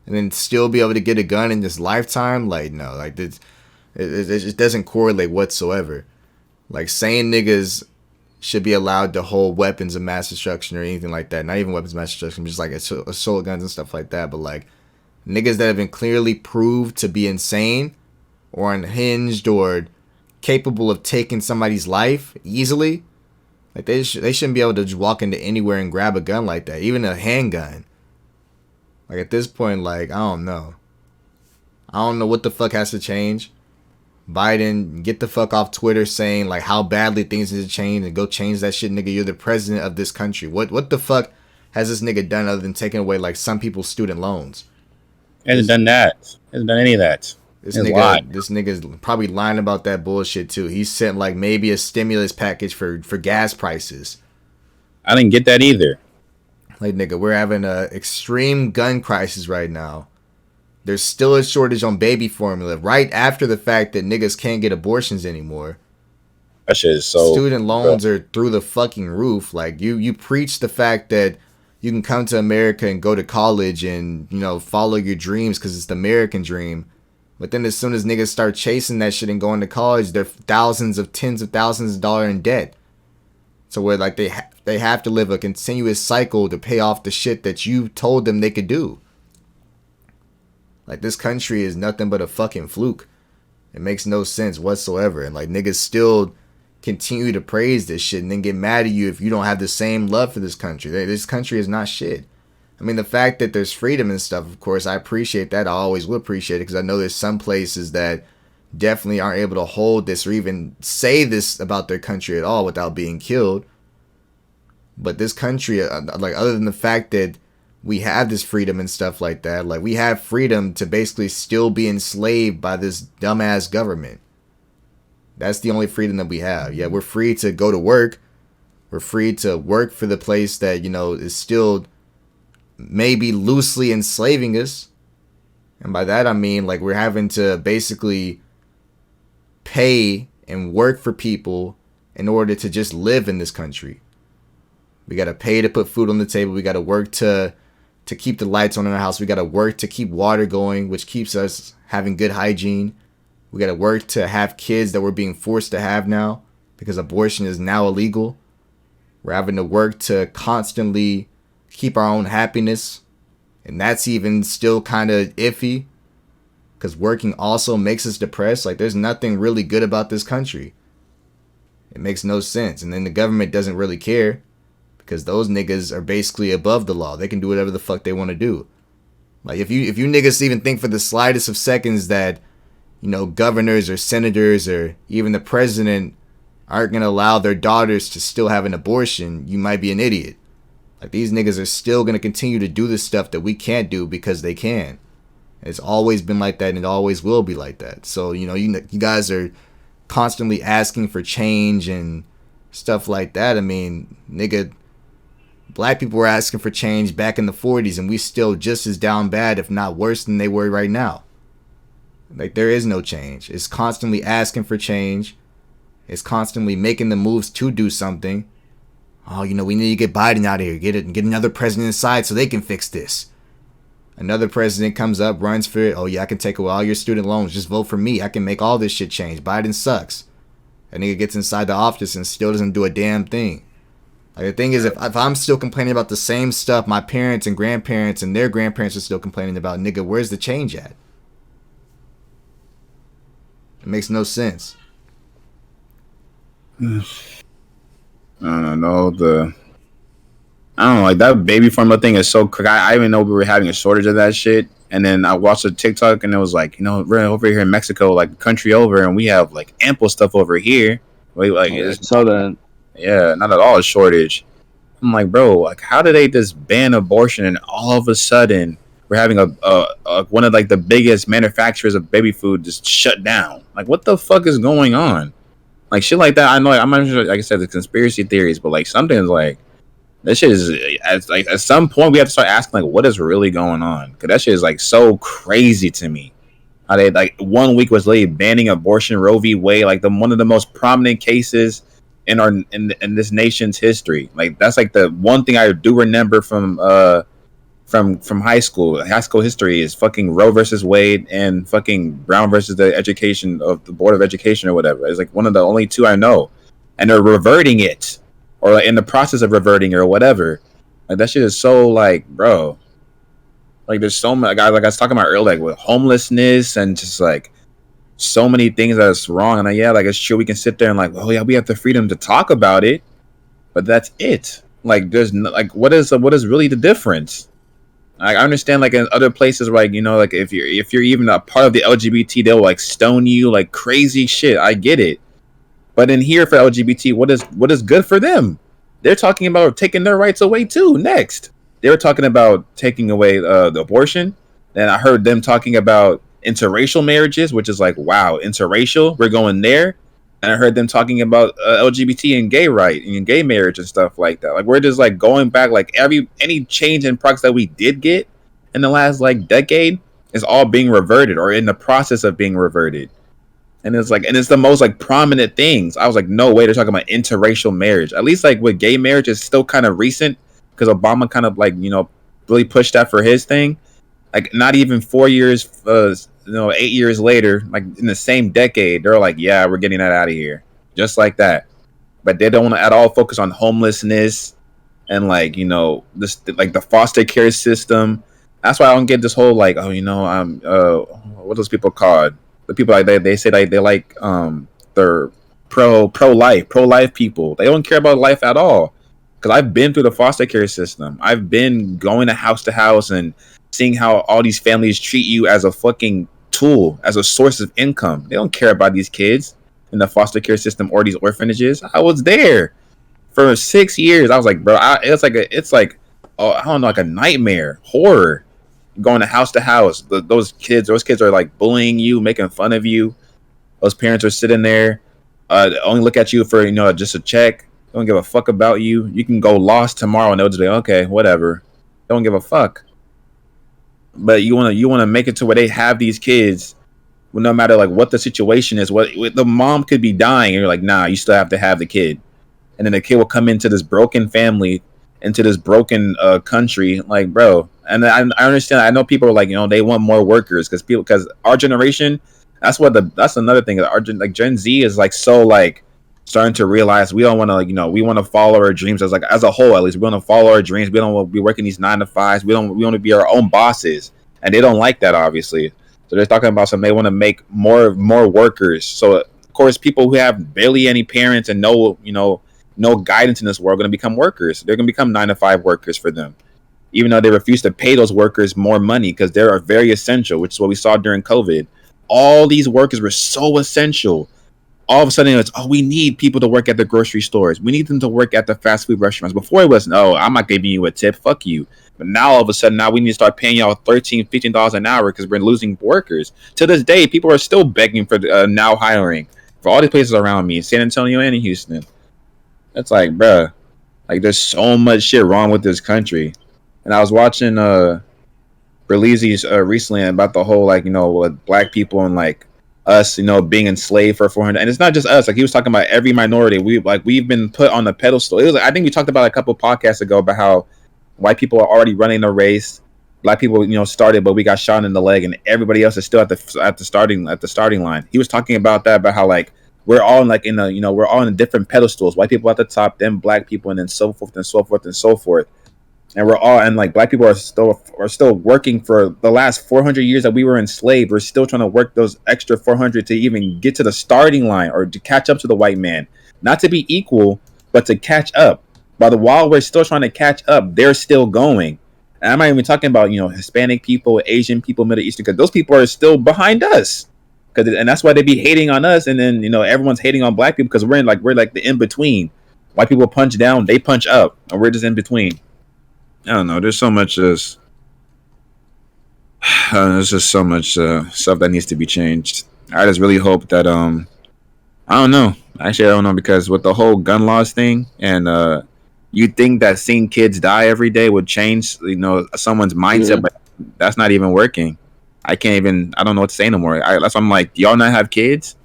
and then still be able to get a gun in this lifetime. Like, no, like this. It just doesn't correlate whatsoever. Like, saying niggas should be allowed to hold weapons of mass destruction or anything like that. Not even weapons of mass destruction, just like assault guns and stuff like that. But like, niggas that have been clearly proved to be insane or unhinged or capable of taking somebody's life easily, like they shouldn't be able to just walk into anywhere and grab a gun like that, even a handgun. Like, at this point, like, I don't know what the fuck has to change. Biden, get the fuck off Twitter saying like how badly things need to change, and go change that shit, nigga. You're the president of this country. What the fuck has this nigga done other than taking away like some people's student loans? He hasn't done that. He hasn't done any of that. This nigga's probably lying about that bullshit too. He sent like maybe a stimulus package for gas prices. I didn't get that either. Like, nigga, we're having a extreme gun crisis right now. There's still a shortage on baby formula right after the fact that niggas can't get abortions anymore. That shit is so... Student loans are through the fucking roof. Like, you preach the fact that you can come to America and go to college and, you know, follow your dreams because it's the American dream. But then as soon as niggas start chasing that shit and going to college, they're tens of thousands of dollars in debt. So where like they have to live a continuous cycle to pay off the shit that you told them they could do. Like, this country is nothing but a fucking fluke. It makes no sense whatsoever. And like, niggas still continue to praise this shit and then get mad at you if you don't have the same love for this country. This country is not shit. I mean, the fact that there's freedom and stuff, of course, I appreciate that. I always will appreciate it because I know there's some places that definitely aren't able to hold this or even say this about their country at all without being killed. But this country, like, other than the fact that we have this freedom and stuff like that, like, we have freedom to basically still be enslaved by this dumbass government. That's the only freedom that we have. Yeah, we're free to go to work. We're free to work for the place that, you know, is still maybe loosely enslaving us. And by that I mean, like, we're having to basically pay and work for people in order to just live in this country. We got to pay to put food on the table. We got to work to keep the lights on in our house. We got to work to keep water going, which keeps us having good hygiene. We got to work to have kids that we're being forced to have now because abortion is now illegal. We're having to work to constantly keep our own happiness. And that's even still kind of iffy because working also makes us depressed. Like, there's nothing really good about this country. It makes no sense. And then the government doesn't really care because those niggas are basically above the law. They can do whatever the fuck they want to do. Like, if you niggas even think for the slightest of seconds that, you know, governors or senators or even the president aren't going to allow their daughters to still have an abortion, you might be an idiot. Like, these niggas are still going to continue to do the stuff that we can't do because they can. It's always been like that and it always will be like that. So, you know, you guys are constantly asking for change and stuff like that. I mean, nigga, black people were asking for change back in the 40s and we still just as down bad, if not worse than they were right now. Like, there is no change. It's constantly asking for change. It's constantly making the moves to do something. Oh, you know, we need to get Biden out of here. Get another president inside so they can fix this. Another president comes up, runs for it. Oh, yeah, I can take away all your student loans. Just vote for me. I can make all this shit change. Biden sucks. That nigga gets inside the office and still doesn't do a damn thing. Like, the thing is, if I'm still complaining about the same stuff my parents and grandparents and their grandparents are still complaining about, nigga, where's the change at? It makes no sense. I don't know. I don't know, like, that baby formula thing is so quick. I didn't even know we were having a shortage of that shit. And then I watched a TikTok and it was like, you know, we're over here in Mexico, like, country over, and we have like ample stuff over here. Like, saw that. Yeah, not at all a shortage. I'm like, bro, like, how did they just ban abortion and all of a sudden we're having a one of like the biggest manufacturers of baby food just shut down? Like, what the fuck is going on? Like, shit like that. I know, like, I'm not sure, like I said, the conspiracy theories, but like something's like, that shit is, at some point we have to start asking, like, what is really going on? Because that shit is like so crazy to me. How they, like, 1 week was late banning abortion, Roe v. Wade, like one of the most prominent cases in this nation's history. Like, that's like the one thing I do remember from high school. High school history is fucking Roe versus Wade and fucking Brown versus the Board of Education or whatever. It's like one of the only two I know, and they're reverting it, or like in the process of reverting or whatever. Like, that shit is so, like, bro. Like, there's so many, like I was talking about earlier, like, with homelessness and just like so many things that's wrong. And yeah, like, it's true, we can sit there and like, oh yeah, we have the freedom to talk about it, but that's it. Like, there's no, like, what is really the difference? Like, I understand, like, in other places, like, you know, like, if you're even a part of the LGBT, they'll like stone you, like, crazy shit. I get it. But in here for LGBT, what is good for them? They're talking about taking their rights away too. Next, they were talking about taking away the abortion. Then I heard them talking about interracial marriages, which is like, wow, interracial, we're going there. And I heard them talking about LGBT and gay right and gay marriage and stuff like that. Like we're just like going back, like any change in products that we did get in the last like decade is all being reverted or in the process of being reverted. And it's like, and it's the most like prominent things. I was like, no way, they're talking about interracial marriage. At least like with gay marriage, it's still kind of recent because Obama kind of like, you know, really pushed that for his thing. Like not even 4 years, 8 years later, like in the same decade, they're like, yeah, we're getting that out of here, just like that. But they don't want to at all focus on homelessness and like, you know, this like the foster care system. That's why I don't get this whole like, oh, you know, what are those people called? The people like they say like they like they're pro life people. They don't care about life at all. Because I've been through the foster care system. I've been going to house and seeing how all these families treat you as a fucking tool, as a source of income. They don't care about these kids in the foster care system or these orphanages. I was there for 6 years. I was like, bro, it's like I don't know, like a nightmare, horror. Going to house, those kids are like bullying you, making fun of you. Those parents are sitting there, only look at you for, you know, just a check. Don't give a fuck about you. You can go lost tomorrow and they'll just be okay, whatever. Don't give a fuck. But you wanna make it to where they have these kids, well, no matter like what the situation is. What the mom could be dying, and you're like, nah, you still have to have the kid. And then the kid will come into this broken family, into this broken country, like, bro. And I understand. I know people are like, you know, they want more workers because our generation. That's another thing. Gen Z is like so like starting to realize we don't want to, like, you know, we want to follow our dreams as a whole. At least we want to follow our dreams. We don't want to be working these 9 to 5s. We want to be our own bosses, and they don't like that, obviously. So they're talking about they want to make more workers. So of course, people who have barely any parents and no guidance in this world are going to become workers. They're going to become 9 to 5 workers for them, even though they refuse to pay those workers more money because they are very essential, which is what we saw during COVID. All these workers were so essential. All of a sudden, it's, we need people to work at the grocery stores. We need them to work at the fast food restaurants. Before it was, no, I'm not giving you a tip. Fuck you. But now, all of a sudden, now we need to start paying y'all $13, $15 an hour because we're losing workers. To this day, people are still begging for now hiring for all these places around me, San Antonio and in Houston. It's like, bruh, like there's so much shit wrong with this country. And I was watching Berlizzi's recently about the whole, like, you know, with black people and like us, you know, being enslaved for 400, and it's not just us. Like he was talking about every minority. We've been put on the pedestal. It was, I think we talked about a couple podcasts ago about how white people are already running the race. Black people, you know, started, but we got shot in the leg, and everybody else is still at the starting line. He was talking about that, about how like we're all like we're all in different pedestals. White people at the top, then black people, and then so forth and so forth and so forth. And we're all, and like black people are still working for the last 400 years that we were enslaved. We're still trying to work those extra 400 to even get to the starting line or to catch up to the white man. Not to be equal, but to catch up. While we're still trying to catch up, they're still going. And I'm not even talking about, you know, Hispanic people, Asian people, Middle Eastern, because those people are still behind us. And that's why they be hating on us. And then, you know, everyone's hating on black people because we're like the in between. White people punch down, they punch up, and we're just in between. I don't know. There's so much there's just so much stuff that needs to be changed. I just really hope that I don't know. Actually, I don't know, because with the whole gun laws thing, and you think that seeing kids die every day would change, you know, someone's mindset, but that's not even working. I don't know what to say no more. That's why I'm like, do y'all not have kids?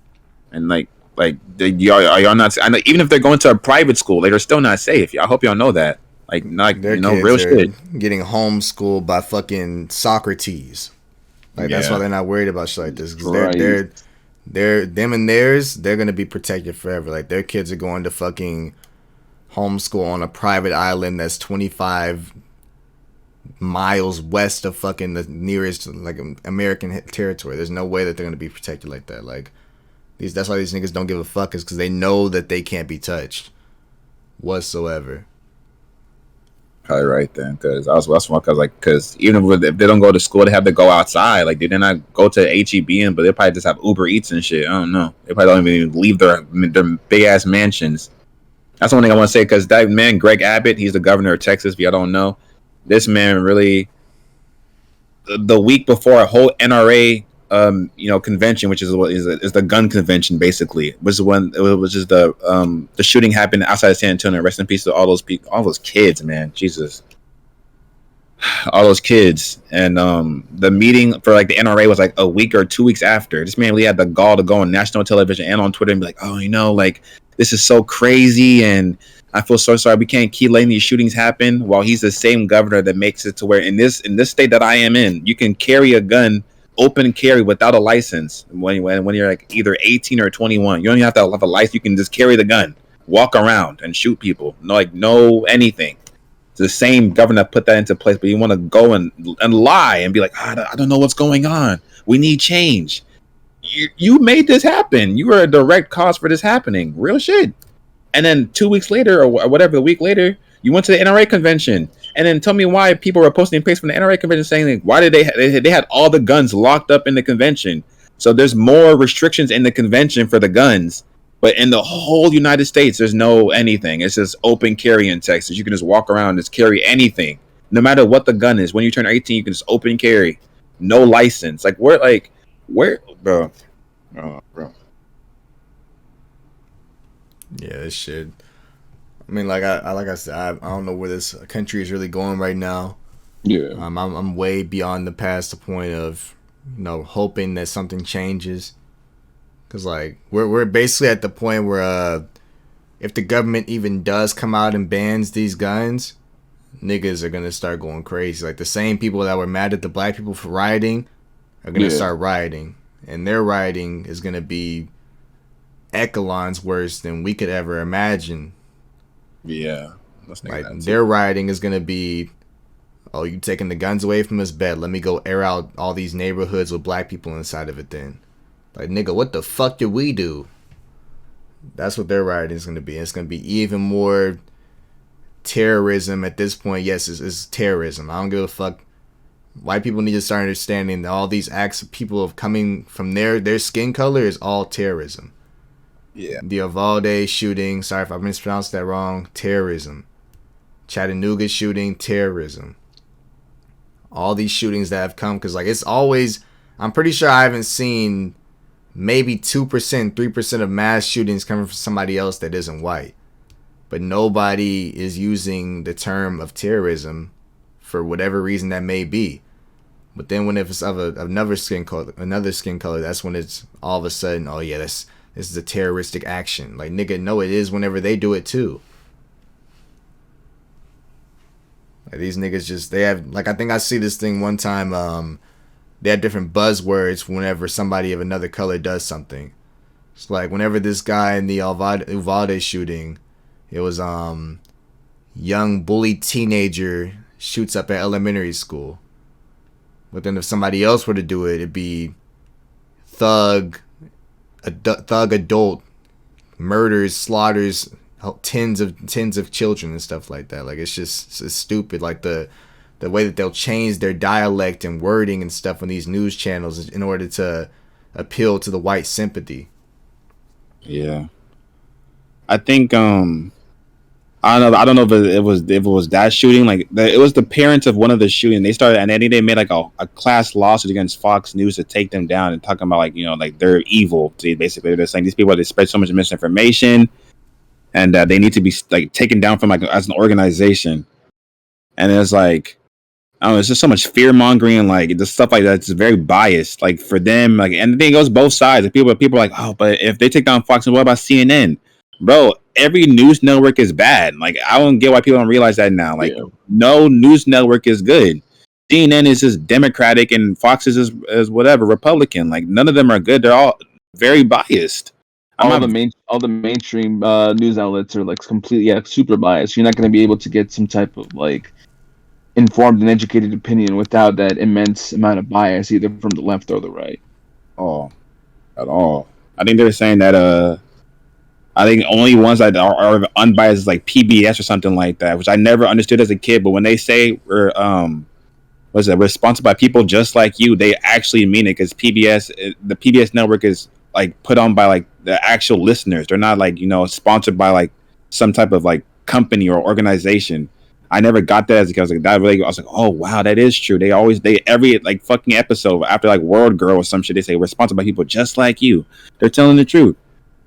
And like are y'all not? I know, even if they're going to a private school, they're still not safe. I hope y'all know that. Like, not, their kids real shit. Getting homeschooled by fucking Socrates. Like, that's why they're not worried about shit like this. Because they're them and theirs, they're gonna be protected forever. Like, their kids are going to fucking homeschool on a private island that's 25 miles west of fucking the nearest like American territory. There's no way that they're gonna be protected like that. Like, that's why these niggas don't give a fuck, is because they know that they can't be touched whatsoever. Probably right then, because because even if they don't go to school, they have to go outside. Like, they did not go to HEB, but they probably just have Uber Eats and shit. I don't know. They probably don't even leave their big ass mansions. That's one thing I want to say, because that man, Greg Abbott, he's the governor of Texas. If y'all don't know, this man really, the week before a whole NRA convention, which is the gun convention, basically, was the shooting happened outside of San Antonio. Rest in peace to all those people, all those kids, man. Jesus, all those kids. And the meeting for like the NRA was like a week or 2 weeks after. This man really had the gall to go on national television and on Twitter and be like, oh, like this is so crazy, and I feel so sorry. We can't keep letting these shootings happen. While he's the same governor that makes it to where in this state that I am in, you can carry a gun, open carry without a license when you're like either 18 or 21. You don't even have to have a license. You can just carry the gun, walk around, and shoot people. No anything. It's the same governor that put that into place, but you want to go and lie and be like, I don't know what's going on. We need change. You made this happen. You were a direct cause for this happening. Real shit. And then 2 weeks later, or whatever, a week later, you went to the NRA convention. And then tell me why people were posting pics from the NRA convention saying, like, why did they had all the guns locked up in the convention? So there's more restrictions in the convention for the guns. But in the whole United States, there's no anything. It's just open carry in Texas. You can just walk around and just carry anything, no matter what the gun is. When you turn 18, you can just open carry. No license. Where, bro? Oh, bro. Yeah, this shit. I mean, like I said, I don't know where this country is really going right now. Yeah. I'm way beyond the point of, hoping that something changes. Cause like we're basically at the point where if the government even does come out and bans these guns, niggas are gonna start going crazy. Like the same people that were mad at the black people for rioting are gonna start rioting, and their rioting is gonna be echelons worse than we could ever imagine. Yeah, like their rioting is gonna be, oh, you taking the guns away from us? Bet. Let me go air out all these neighborhoods with black people inside of it. Then, like, nigga, what the fuck did we do? That's what their rioting is gonna be. It's gonna be even more terrorism at this point. Yes, it's terrorism. I don't give a fuck. White people need to start understanding that all these acts of people coming from their skin color is all terrorism. Yeah. The Uvalde shooting, sorry if I mispronounced that wrong, terrorism. Chattanooga shooting, terrorism. All these shootings that have come, because like it's always, I'm pretty sure I haven't seen maybe 2%, 3% of mass shootings coming from somebody else that isn't white. But nobody is using the term of terrorism for whatever reason that may be. But then when it's of another skin color, that's when it's all of a sudden, oh yeah, this is a terroristic action. Like, nigga, no, it is whenever they do it too. Like, these niggas just, they have, like, I think I see this thing one time, they had different buzzwords whenever somebody of another color does something. It's like, whenever this guy in the Uvalde shooting, it was, young bully teenager shoots up at elementary school. But then if somebody else were to do it, it'd be thug adult murders, slaughters tens of children and stuff like that. Like, it's stupid. Like the way that they'll change their dialect and wording and stuff on these news channels in order to appeal to the white sympathy. Yeah, I think I don't know if it was that shooting. Like it was the parents of one of the shooting. They started, and then they made like a class lawsuit against Fox News to take them down and talking about like they're evil. Basically, they're saying these people, they spread so much misinformation, and they need to be like taken down from like as an organization. And it's like, I don't know, it's just so much fear mongering and like the stuff like that. It's very biased. Like for them, like, and the thing goes both sides. Like, people are like, oh, but if they take down Fox, what about CNN? Bro, every news network is bad. Like, I don't get why people don't realize that now. Like, no news network is good. CNN is just Democratic and Fox is whatever, Republican. Like, none of them are good. They're all very biased. All the mainstream news outlets are like completely super biased. You're not going to be able to get some type of like informed and educated opinion without that immense amount of bias, either from the left or the right. Oh, at all. I think they're saying that I think only ones that are unbiased is like PBS or something like that, which I never understood as a kid. But when they say we're sponsored by people just like you, they actually mean it, because the PBS network is like put on by like the actual listeners. They're not like, sponsored by like some type of like company or organization. I never got that as a kid. I was like, oh wow, that is true. Every like fucking episode after like World Girl or some shit, they say we're sponsored by people just like you. They're telling the truth.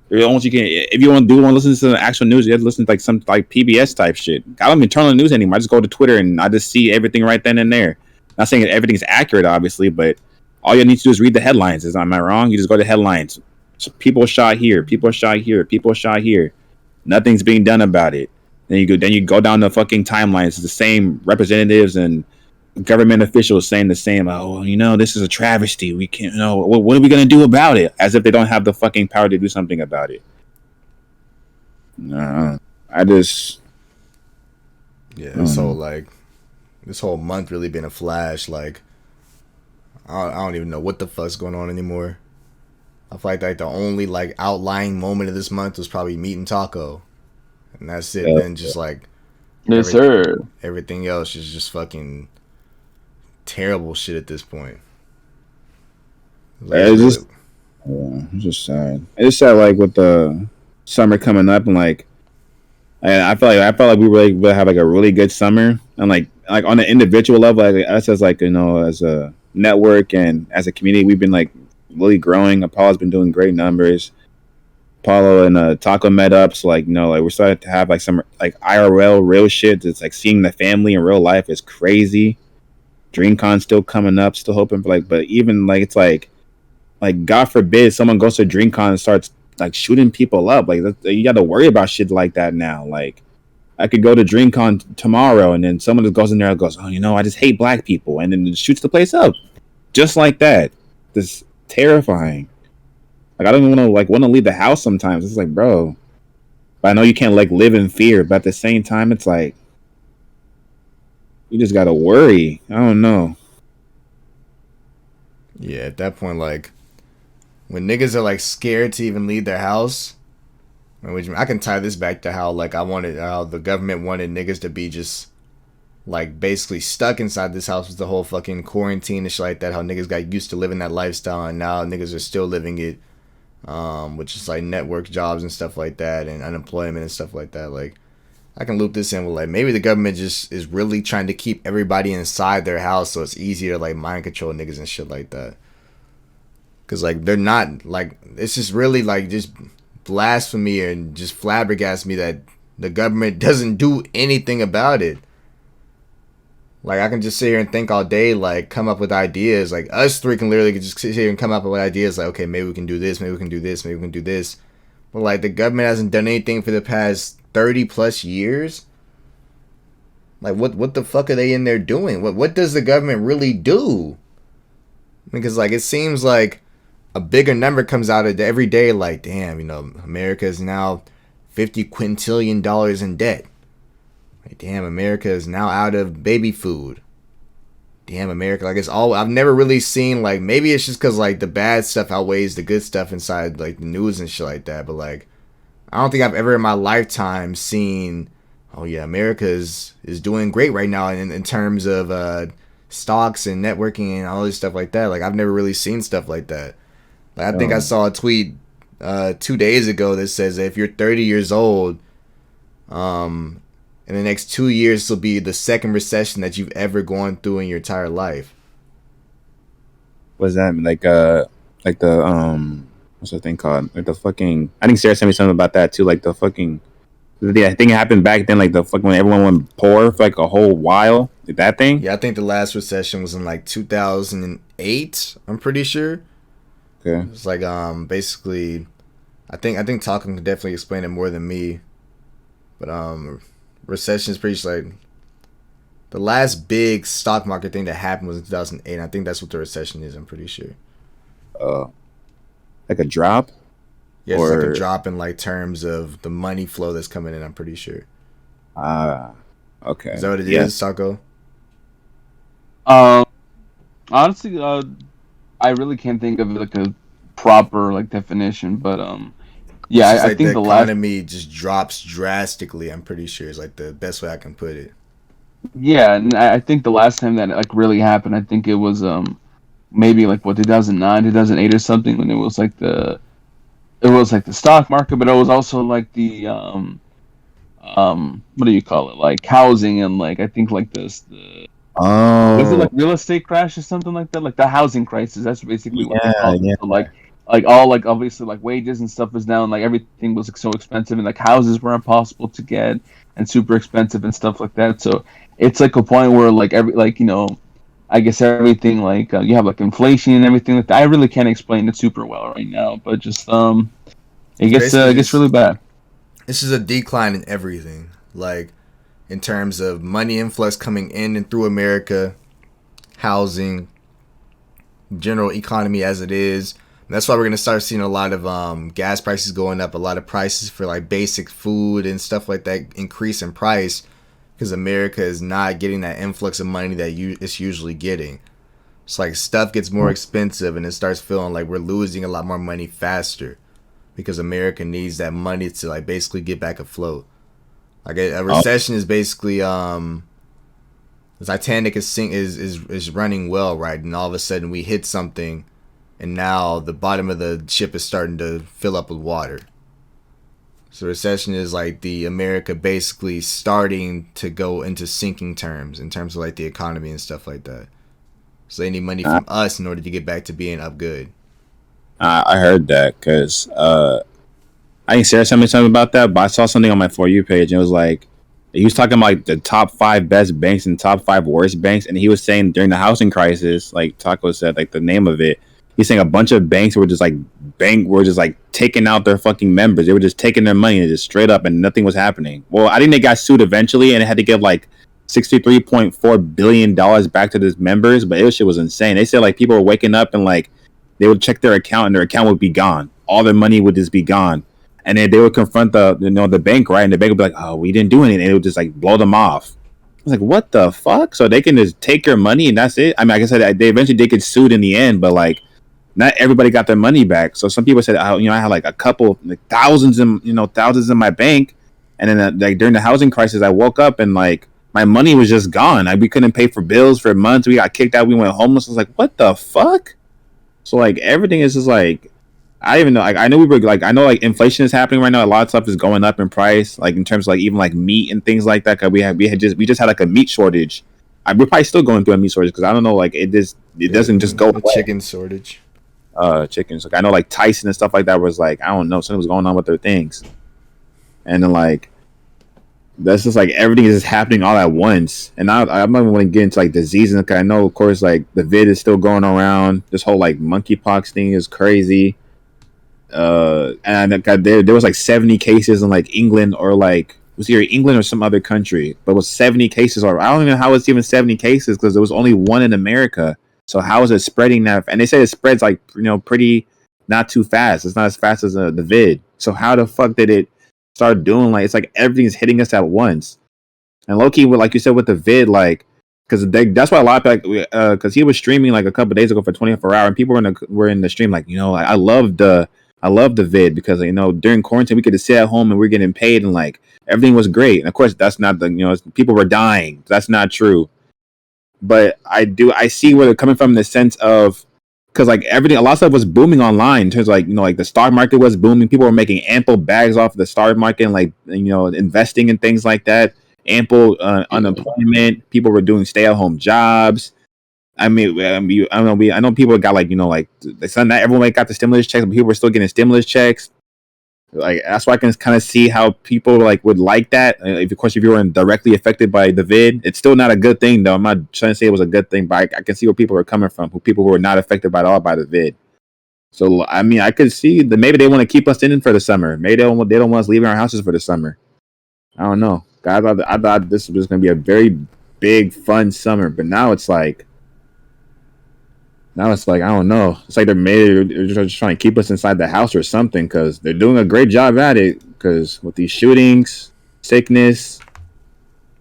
Once you can, if you want to listen to the actual news, you have to listen to like some like PBS type shit. I don't even turn on the news anymore. I just go to Twitter and I just see everything right then and there. Not saying that everything's accurate, obviously, but all you need to do is read the headlines. Am I wrong? You just go to headlines. So people shot here. People shot here. People shot here. Nothing's being done about it. Then you go down the fucking timelines. It's the same representatives and government officials saying the same. Oh, this is a travesty. We can't. What are we gonna do about it? As if they don't have the fucking power to do something about it. Nah, this whole month really been a flash. Like, I don't even know what the fuck's going on anymore. I feel like the only like outlying moment of this month was probably meeting Taco, and that's it. Then just like, yes, sir. Everything else is just fucking terrible shit at this point. It's just sad. It's sad, like with the summer coming up, and like, I felt like we really have like a really good summer, and like on an individual level, like us as like as a network and as a community, we've been like really growing. Apollo's been doing great numbers. Apollo and Taco met up, so like like we're starting to have like some like IRL real shit. It's like seeing the family in real life is crazy. DreamCon still coming up, still hoping for but even like it's like God forbid someone goes to DreamCon and starts like shooting people up. Like you got to worry about shit like that now. Like I could go to DreamCon tomorrow and then someone just goes in there and goes, oh, I just hate black people, and then shoots the place up, just like that. This terrifying. Like I don't even want to leave the house sometimes. It's like, bro, but I know you can't like live in fear, but at the same time, it's like you just gotta worry. I don't know. Yeah, at that point, like when niggas are like scared to even leave their house, which I can tie this back to how like how the government wanted niggas to be just like basically stuck inside this house with the whole fucking quarantine and shit like that. How niggas got used to living that lifestyle and now niggas are still living it, which is like network jobs and stuff like that and unemployment and stuff like that. Like I can loop this in with like maybe the government just is really trying to keep everybody inside their house so it's easier to like mind control niggas and shit like that. Cause like they're not like it's just really like just blasphemy and just flabbergast me that the government doesn't do anything about it. Like I can just sit here and think all day, like come up with ideas. Like us three can literally just sit here and come up with ideas. Like okay, maybe we can do this, maybe we can do this, maybe we can do this. But like the government hasn't done anything for the past 30 plus years. Like what the fuck are they in there doing? What does the government really do? Because like it seems like a bigger number comes out of every day. Like damn, America is now $50 quintillion in debt. Like, damn, America is now out of baby food. Damn, America, like it's all I've never really seen. Like maybe it's just because like the bad stuff outweighs the good stuff inside like the news and shit like that. But like I don't think I've ever in my lifetime seen, oh yeah, America is doing great right now in terms of stocks and networking and all this stuff like that. Like I've never really seen stuff like that. Like I think I saw a tweet 2 days ago that says that if you're 30 years old, in the next 2 years this will be the second recession that you've ever gone through in your entire life. What's that like the what's the thing called? Like the fucking I think Sarah sent me something about that too. Like the fucking I think it happened back then. Like the fucking when everyone went poor for like a whole while. Like that thing. Yeah, I think the last recession was in like 2008. I'm pretty sure. Okay. It's like basically, I think Taco can definitely explain it more than me, but recession is pretty like the last big stock market thing that happened was in 2008. And I think that's what the recession is. I'm pretty sure. Like a drop. Yeah, it's like a drop in like terms of the money flow that's coming in. I'm pretty sure. Okay. Is that what it is, Taco? Honestly, I really can't think of like a proper like definition, but yeah, I think the economy just drops drastically. I'm pretty sure is like the best way I can put it. Yeah, and I think the last time that like really happened, I think it was maybe like 2009, 2008 or something, when it was like the stock market, but it was also like the what do you call it, like housing, and like I think like this the was it Oh, like real estate crash or something like that, like the housing crisis, that's basically what they yeah, called it. yeah. So like all like obviously like wages and stuff is down, like everything was like so expensive, and like houses were impossible to get and super expensive and stuff like that. So it's like a point where like every like I guess everything like you have like inflation and everything like that. I really can't explain it super well right now, but just It's basically it gets just really bad. this is a decline in everything. Like in terms of money influx coming in and through America, housing, general economy as it is. And that's why we're gonna start seeing a lot of gas prices going up, a lot of prices for like basic food and stuff like that increase in price because America is not getting that influx of money that it's usually getting. It's like stuff gets more expensive and it starts feeling like we're losing a lot more money faster because America needs that money to like basically get back afloat. Like a Oh, recession is basically the Titanic is running well, right? And all of a sudden we hit something, and now the bottom of the ship is starting to fill up with water. So recession is like the America basically starting to go into sinking terms in terms of like the economy and stuff like that. So they need money I, from us in order to get back to being up good. I heard that because I didn't share something about that, but I saw something on my For You page, and it was like he was talking about like the top 5 best banks and top 5 worst banks, and he was saying during the housing crisis, like Taco said, like the name of it, he's saying a bunch of banks were just like taking out their fucking members. They were just taking their money and just straight up, and nothing was happening. Well, I think they got sued eventually, and it had to give like $63.4 billion back to the members, but it shit was insane. They said like people were waking up and like they would check their account and their account would be gone. All their money would just be gone. And then they would confront the bank, right? And the bank would be like, "Oh, we didn't do anything." And it would just like blow them off. I was like, "What the fuck?" So they can just take your money and that's it. I mean, like I said, they eventually did get sued in the end, but like not everybody got their money back. So some people said, I had like a couple, like thousands in my bank, and then like during the housing crisis, I woke up and like my money was just gone. Like we couldn't pay for bills for months. We got kicked out. We went homeless. I was like, "What the fuck?" So like everything is just like I even know like I know we were like I know like inflation is happening right now. A lot of stuff is going up in price, like in terms of like even like meat and things like that. Cause we just had like a meat shortage. We're probably still going through a meat shortage because I don't know like it Yeah, doesn't just go the away. chicken shortage. Chickens. Like I know like Tyson and stuff like that was like I don't know something was going on with their things, and then like that's just like everything is just happening all at once. And I'm not even want to get into like diseases. Cause I know of course like the vid is still going around. This whole like monkeypox thing is crazy. And there was like 70 cases in like England or like it was either England or some other country, but it was 70 cases. Or I don't even know how it's even 70 cases because there was only one in America. So how is it spreading that? And they say it spreads like pretty not too fast. It's not as fast as the vid. So how the fuck did it start doing like it's like everything's hitting us at once? And Loki, with like you said with the vid, like because that's why a lot of like because he was streaming like a couple days ago for 24 hours, and people were in the stream like I love the vid because during quarantine we could just sit at home and we're getting paid and like everything was great. And of course that's not people were dying. That's not true. But I see where they're coming from in the sense of because like everything a lot of stuff was booming online in terms of like like the stock market was booming. People were making ample bags off of the stock market and like investing in things like that. Ample unemployment. People were doing stay at home jobs. I don't know. I know people got like it's not everyone got the stimulus checks, but people were still getting stimulus checks. Like that's why I can kind of see how people like would like that. Of course, if you were directly affected by the vid, it's still not a good thing though. I'm not trying to say it was a good thing, but I can see where people are coming from. People who are not affected by at all by the vid. So I mean, I could see that maybe they want to keep us in for the summer. Maybe they don't want us leaving our houses for the summer. I don't know. I thought this was going to be a very big fun summer, but now it's like I don't know. It's like they're just trying to keep us inside the house or something because they're doing a great job at it. Because with these shootings, sickness,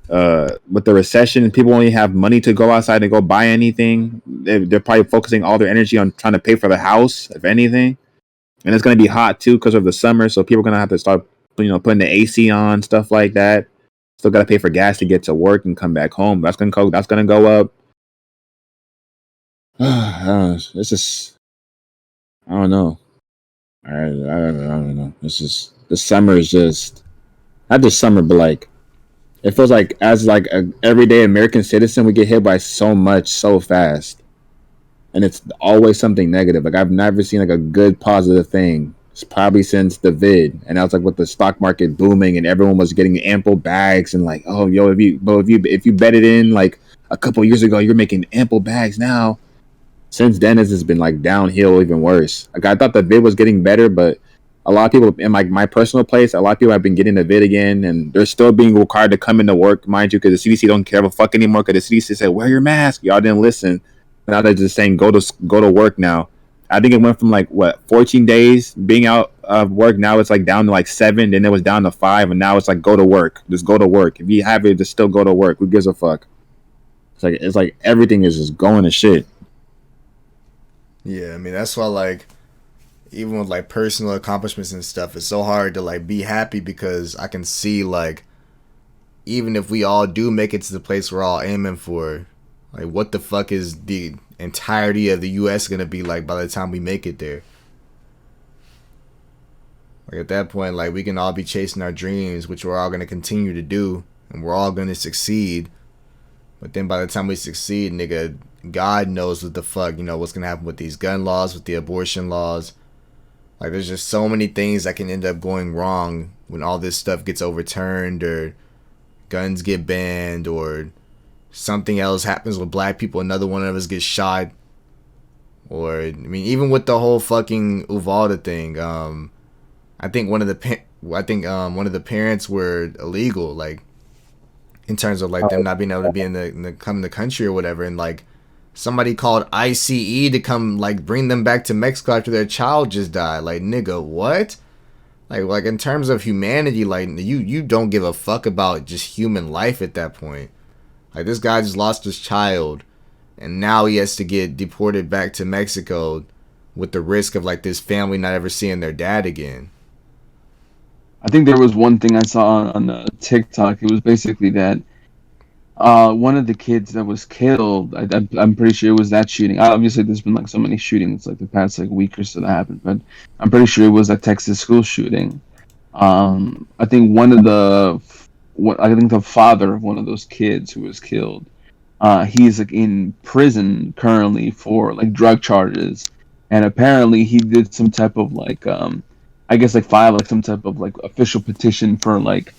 with the recession, people only have money to go outside and go buy anything. They're probably focusing all their energy on trying to pay for the house, if anything. And it's going to be hot too because of the summer, so people are going to have to start, putting the AC on, stuff like that. Still got to pay for gas to get to work and come back home. That's going to go up. It's just I don't know. I don't know. It's just the summer is just not just summer, but like it feels like as like a everyday American citizen, we get hit by so much so fast, and it's always something negative. Like I've never seen like a good positive thing. It's probably since the vid, and that was like with the stock market booming, and everyone was getting ample bags, and like, oh, yo, if you bet it in like a couple years ago, you're making ample bags now. Since then, it's just been like downhill, even worse. Like I thought the vid was getting better, but a lot of people in my personal place, a lot of people have been getting the vid again, and they're still being required to come into work, mind you, because the CDC don't care a fuck anymore. Because the CDC said wear your mask, y'all didn't listen. Now they're just saying go to work now. I think it went from like what 14 days being out of work. Now it's like down to like 7. Then it was down to 5, and now it's like go to work. Just go to work. If you have it, just still go to work. Who gives a fuck? It's like everything is just going to shit. Yeah, I mean that's why like even with like personal accomplishments and stuff, it's so hard to like be happy because I can see like even if we all do make it to the place we're all aiming for, like what the fuck is the entirety of the US gonna be like by the time we make it there? Like at that point, like we can all be chasing our dreams, which we're all gonna continue to do, and we're all gonna succeed. But then by the time we succeed, nigga, God knows what the fuck, what's gonna happen with these gun laws, with the abortion laws. Like there's just so many things that can end up going wrong when all this stuff gets overturned or guns get banned or something else happens with black people, another one of us gets shot. Or I mean even with the whole fucking Uvalde thing, I think one of the parents were illegal, like in terms of like them not being able to be come in the country or whatever, and like somebody called ICE to come like bring them back to Mexico after their child just died. Like nigga, what? Like in terms of humanity, like you don't give a fuck about just human life at that point. Like this guy just lost his child, and now he has to get deported back to Mexico with the risk of like this family not ever seeing their dad again. I think there was one thing I saw on TikTok. It was basically that one of the kids that was killed. I'm pretty sure it was that shooting. Obviously, there's been like so many shootings like the past like week or so that happened, but I'm pretty sure it was a Texas school shooting. I think I think the father of one of those kids who was killed, he's like in prison currently for like drug charges, and apparently he did some type of like I guess like file like some type of like official petition for like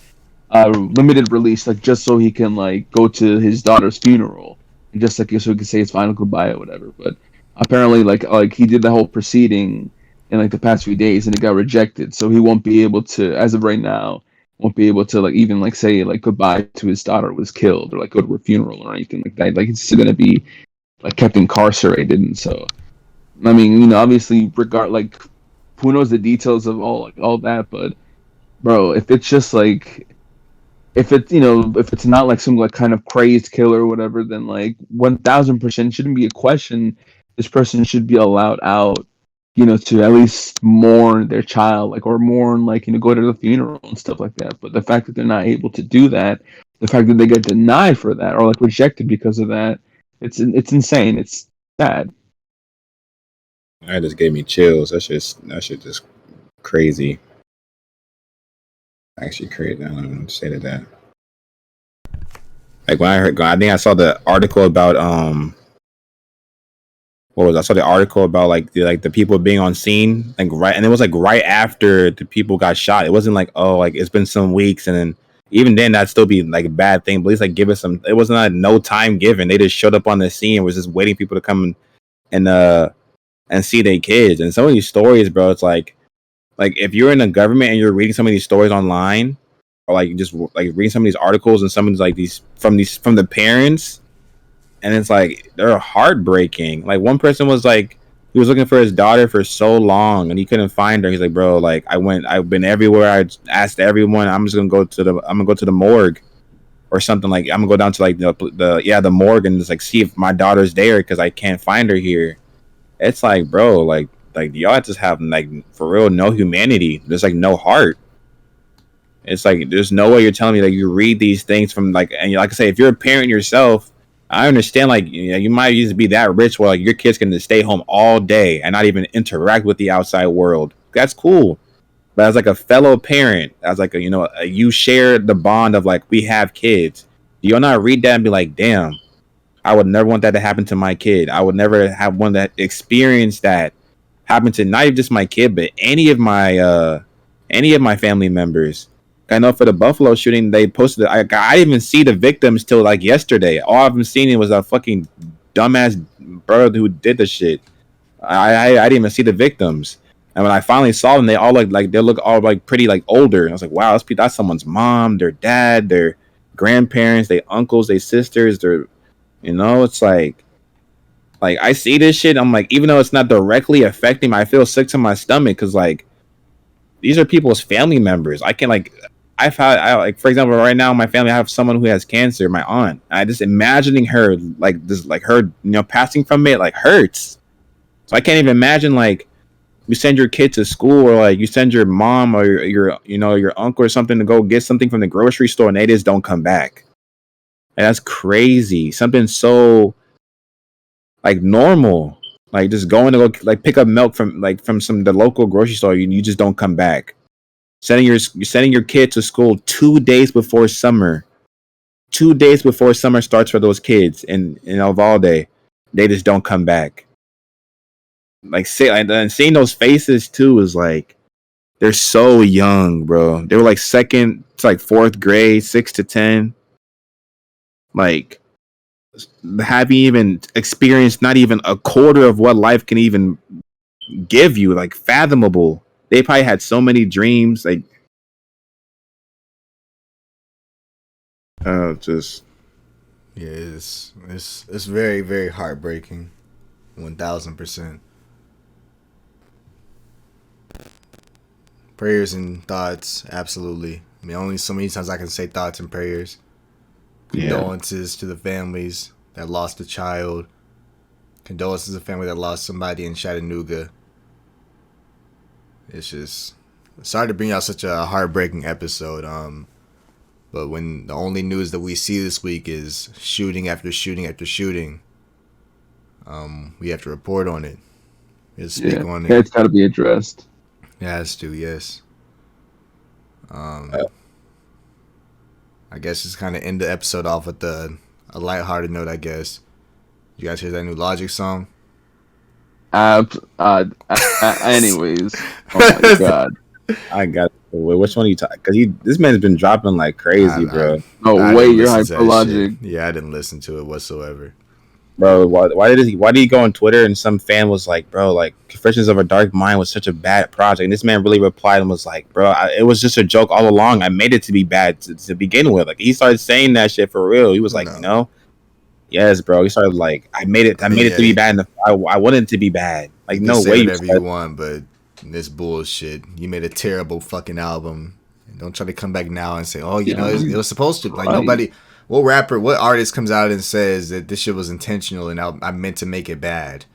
limited release, like just so he can like go to his daughter's funeral and just like so he can say his final goodbye or whatever. But apparently like he did the whole proceeding in like the past few days and it got rejected, so he won't be able to, as of right now, won't be able to like even like say like goodbye to his daughter was killed or like go to her funeral or anything like that. Like he's still gonna be like kept incarcerated, and so I mean obviously regard like who knows the details of all that, but bro, if it's just like if it's if it's not like some like kind of crazed killer or whatever, then like 1000% shouldn't be a question. This person should be allowed out, to at least mourn their child, like or mourn like go to the funeral and stuff like that. But the fact that they're not able to do that, the fact that they get denied for that or like rejected because of that, it's insane. It's sad. That just gave me chills. That shit just crazy. Actually, crazy. I don't know what to say to that. Like when I think I saw the article about I saw the article about like the people being on scene like right, and it was like right after the people got shot. It wasn't like like it's been some weeks, and then even then that'd still be like a bad thing. But at least like give us some. It wasn't like no time given. They just showed up on the scene and was just waiting people to come and see their kids. And some of these stories, bro, it's like if you're in the government and you're reading some of these stories online, or like just like reading some of these articles and some of these like from the parents, and it's like they're heartbreaking. Like one person was like he was looking for his daughter for so long and he couldn't find her. He's like, bro, like I've been everywhere. I asked everyone. I'm gonna go to the morgue or something. Like I'm gonna go down to like the morgue and just like see if my daughter's there because I can't find her here. It's like, bro, like y'all just have like for real no humanity. There's like no heart. It's like there's no way you're telling me that you read these things from like, and like I say, if you're a parent yourself, I understand like you might used to be that rich where like your kids can just stay home all day and not even interact with the outside world. That's cool. But as like a fellow parent, as like a you share the bond of like we have kids. You'll not read that and be like, damn, I would never want that to happen to my kid. I would never have one that experience that happen to not even just my kid, but any of my family members. I know for the Buffalo shooting, they posted. I didn't even see the victims till like yesterday. All I've been seeing was a fucking dumbass brother who did the shit. I didn't even see the victims. And when I finally saw them, they all they look all like pretty like older. And I was like, wow, that's someone's mom, their dad, their grandparents, their uncles, their sisters. It's like I see this shit. I'm like, even though it's not directly affecting me, I feel sick to my stomach because like these are people's family members. I can for example, right now in my family, I have someone who has cancer, my aunt. I just imagining her like this, like her, passing from it, like hurts. So I can't even imagine like you send your kid to school or like you send your mom or your uncle or something to go get something from the grocery store and they just don't come back. And that's crazy. Something so like normal, like just going to go like pick up milk from the local grocery store. You just don't come back. You're sending your kid to school 2 days before summer. 2 days before summer starts for those kids in Uvalde, they just don't come back. And seeing those faces too is like they're so young, bro. They were like second to like fourth grade, 6 to 10. Like having even experienced not even a quarter of what life can even give you, like fathomable. They probably had so many dreams, like just yeah, it's very, very heartbreaking. 1000%. Prayers and thoughts, absolutely. I mean, only so many times I can say thoughts and prayers. Condolences to the families that lost a child. Condolences to the family that lost somebody in Chattanooga. It's sorry to bring out such a heartbreaking episode. But when the only news that we see this week is shooting after shooting after shooting, we have to report on it. We have to speak on it. It's got to be addressed. It has to, yes. I guess just kind of end the episode off with a lighthearted note, I guess. You guys hear that new Logic song? Anyways, oh my god, I got which one are you talking? Because this man's been dropping like crazy, bro. No way, you're hyper Logic. Yeah, I didn't listen to it whatsoever. Bro, why did he go on Twitter and some fan was like, bro, like Confessions of a Dark Mind was such a bad project, and this man really replied and was like, bro, it was just a joke all along. I made it to be bad to begin with. Like he started saying that shit for real. He was like, yes, bro. He started like, I made it to be bad. I wanted it to be bad. Like, no way. Whatever you want, but this bullshit. You made a terrible fucking album. Don't try to come back now and say, oh, it was supposed to. Like nobody. What artist comes out and says that this shit was intentional and I meant to make it bad?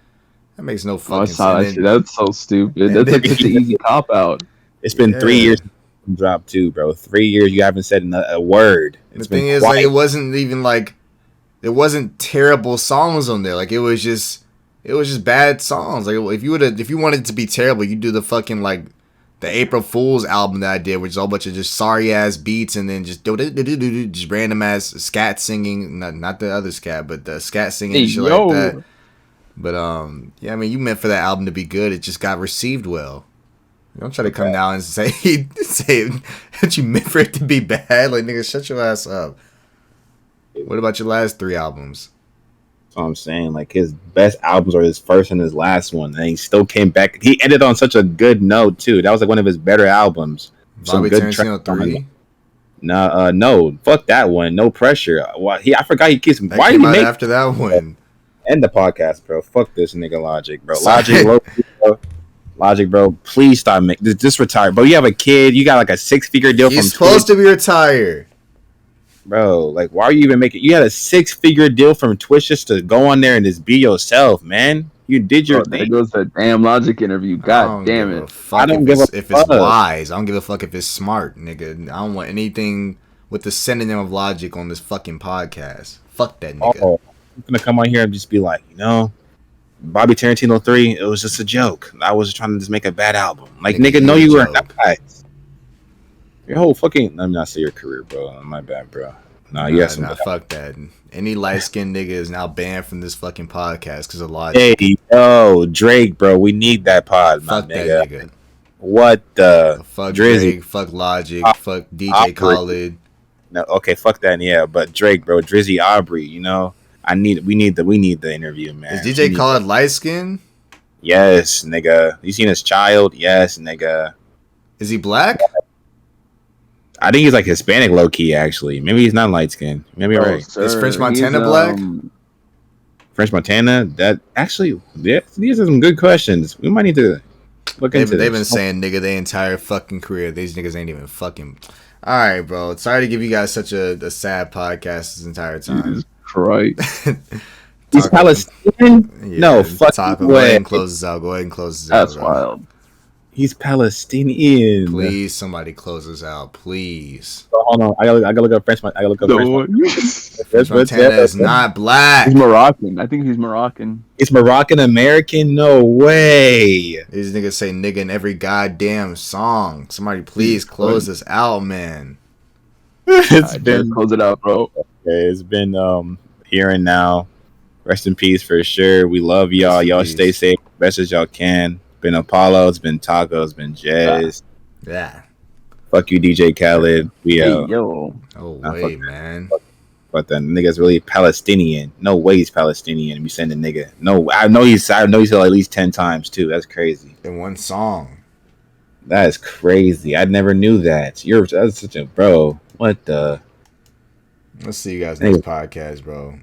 That makes no fucking sense. That's so stupid. That's like such an easy cop out. It's been 3 years from drop too, bro. 3 years you haven't said a word. The thing is, like, it wasn't even like there wasn't terrible songs on there. Like it was just bad songs. Like if you wanted it to be terrible, you do the fucking like the April Fool's album that I did, which is a whole bunch of just sorry ass beats and then just random ass scat singing, not the other scat, but the scat singing and shit like that. But I mean, you meant for that album to be good. It just got received well. Don't try to come now and say that you meant for it to be bad. Like nigga, shut your ass up. What about your last 3 albums? That's what I'm saying. Like his best albums are his first and his last one, and he still came back. He ended on such a good note too. That was like one of his better albums. Bobby Tarantino 3. No, fuck that one. No Pressure. I forgot he kissed. Why did he make after that one? End the podcast, bro. Fuck this nigga Logic, bro. Logic, bro. Please stop making just retire, bro. You have a kid. You got like a 6-figure deal. He's supposed to be retired. Bro, like, why are you even making? You had a 6-figure deal from Twitch just to go on there and just be yourself, man. You did your thing. There goes that damn Logic interview. God damn it. I don't give a fuck if it's wise. I don't give a fuck if it's smart, nigga. I don't want anything with the synonym of Logic on this fucking podcast. Fuck that nigga. Oh, I'm gonna come on here and just be like, Bobby Tarantino 3, it was just a joke. I was trying to just make a bad album. Like, nigga, no, you weren't. Your whole fucking. Let me not say your career, bro. My bad, bro. Nah, you got some. Nah, fuck that. Any light skinned nigga is now banned from this fucking podcast because of Hey, Logic. yo, Drake, bro. We need that pod, Fuck my that nigga. nigga. What the? Fuck Drizzy. Drake. Fuck Logic. Fuck DJ Aubrey. Khaled. No, okay, fuck that. Yeah, but Drake, bro, Drizzy, Aubrey. You know, we need the interview, man. Is DJ Khaled light skinned? Yes, nigga. You seen his child? Yes, nigga. Is he black? I think he's like Hispanic, low key. Actually, maybe he's not light skinned. Maybe you're right. Is French Montana black? French Montana. That actually, yeah, these are some good questions. We might need to look into. They've this. been saying nigga their entire fucking career. These niggas ain't even fucking. All right, bro. Sorry to give you guys such a sad podcast this entire time. Jesus Christ. He's Palestinian. Yeah, No, fuck Go ahead way. and close this out. Go ahead and close this out. That's bro. wild. He's Palestinian. Please, somebody close this out, please. So, hold on, I gotta look up French. I gotta look up French. Montana is not black. He's Moroccan. I think he's Moroccan. It's Moroccan American. No way. These niggas say nigga in every goddamn song. Somebody please close this out, man. It's been Close it out, bro. it's been here and now. Rest in peace for sure. We love y'all. Rest in Y'all peace. stay safe best as y'all can. Been Apollo. It's been Taco. It's been Jazz. Yeah. Fuck you, DJ Khaled. We Hey, yo. Oh Nah, wait, fuck man. But the nigga's really Palestinian. No way he's Palestinian. We send a nigga. No, I know he's said at least 10 times too. That's crazy. In one song. That is crazy. I never knew that. That's such a bro. What the? Let's see you guys next podcast, bro.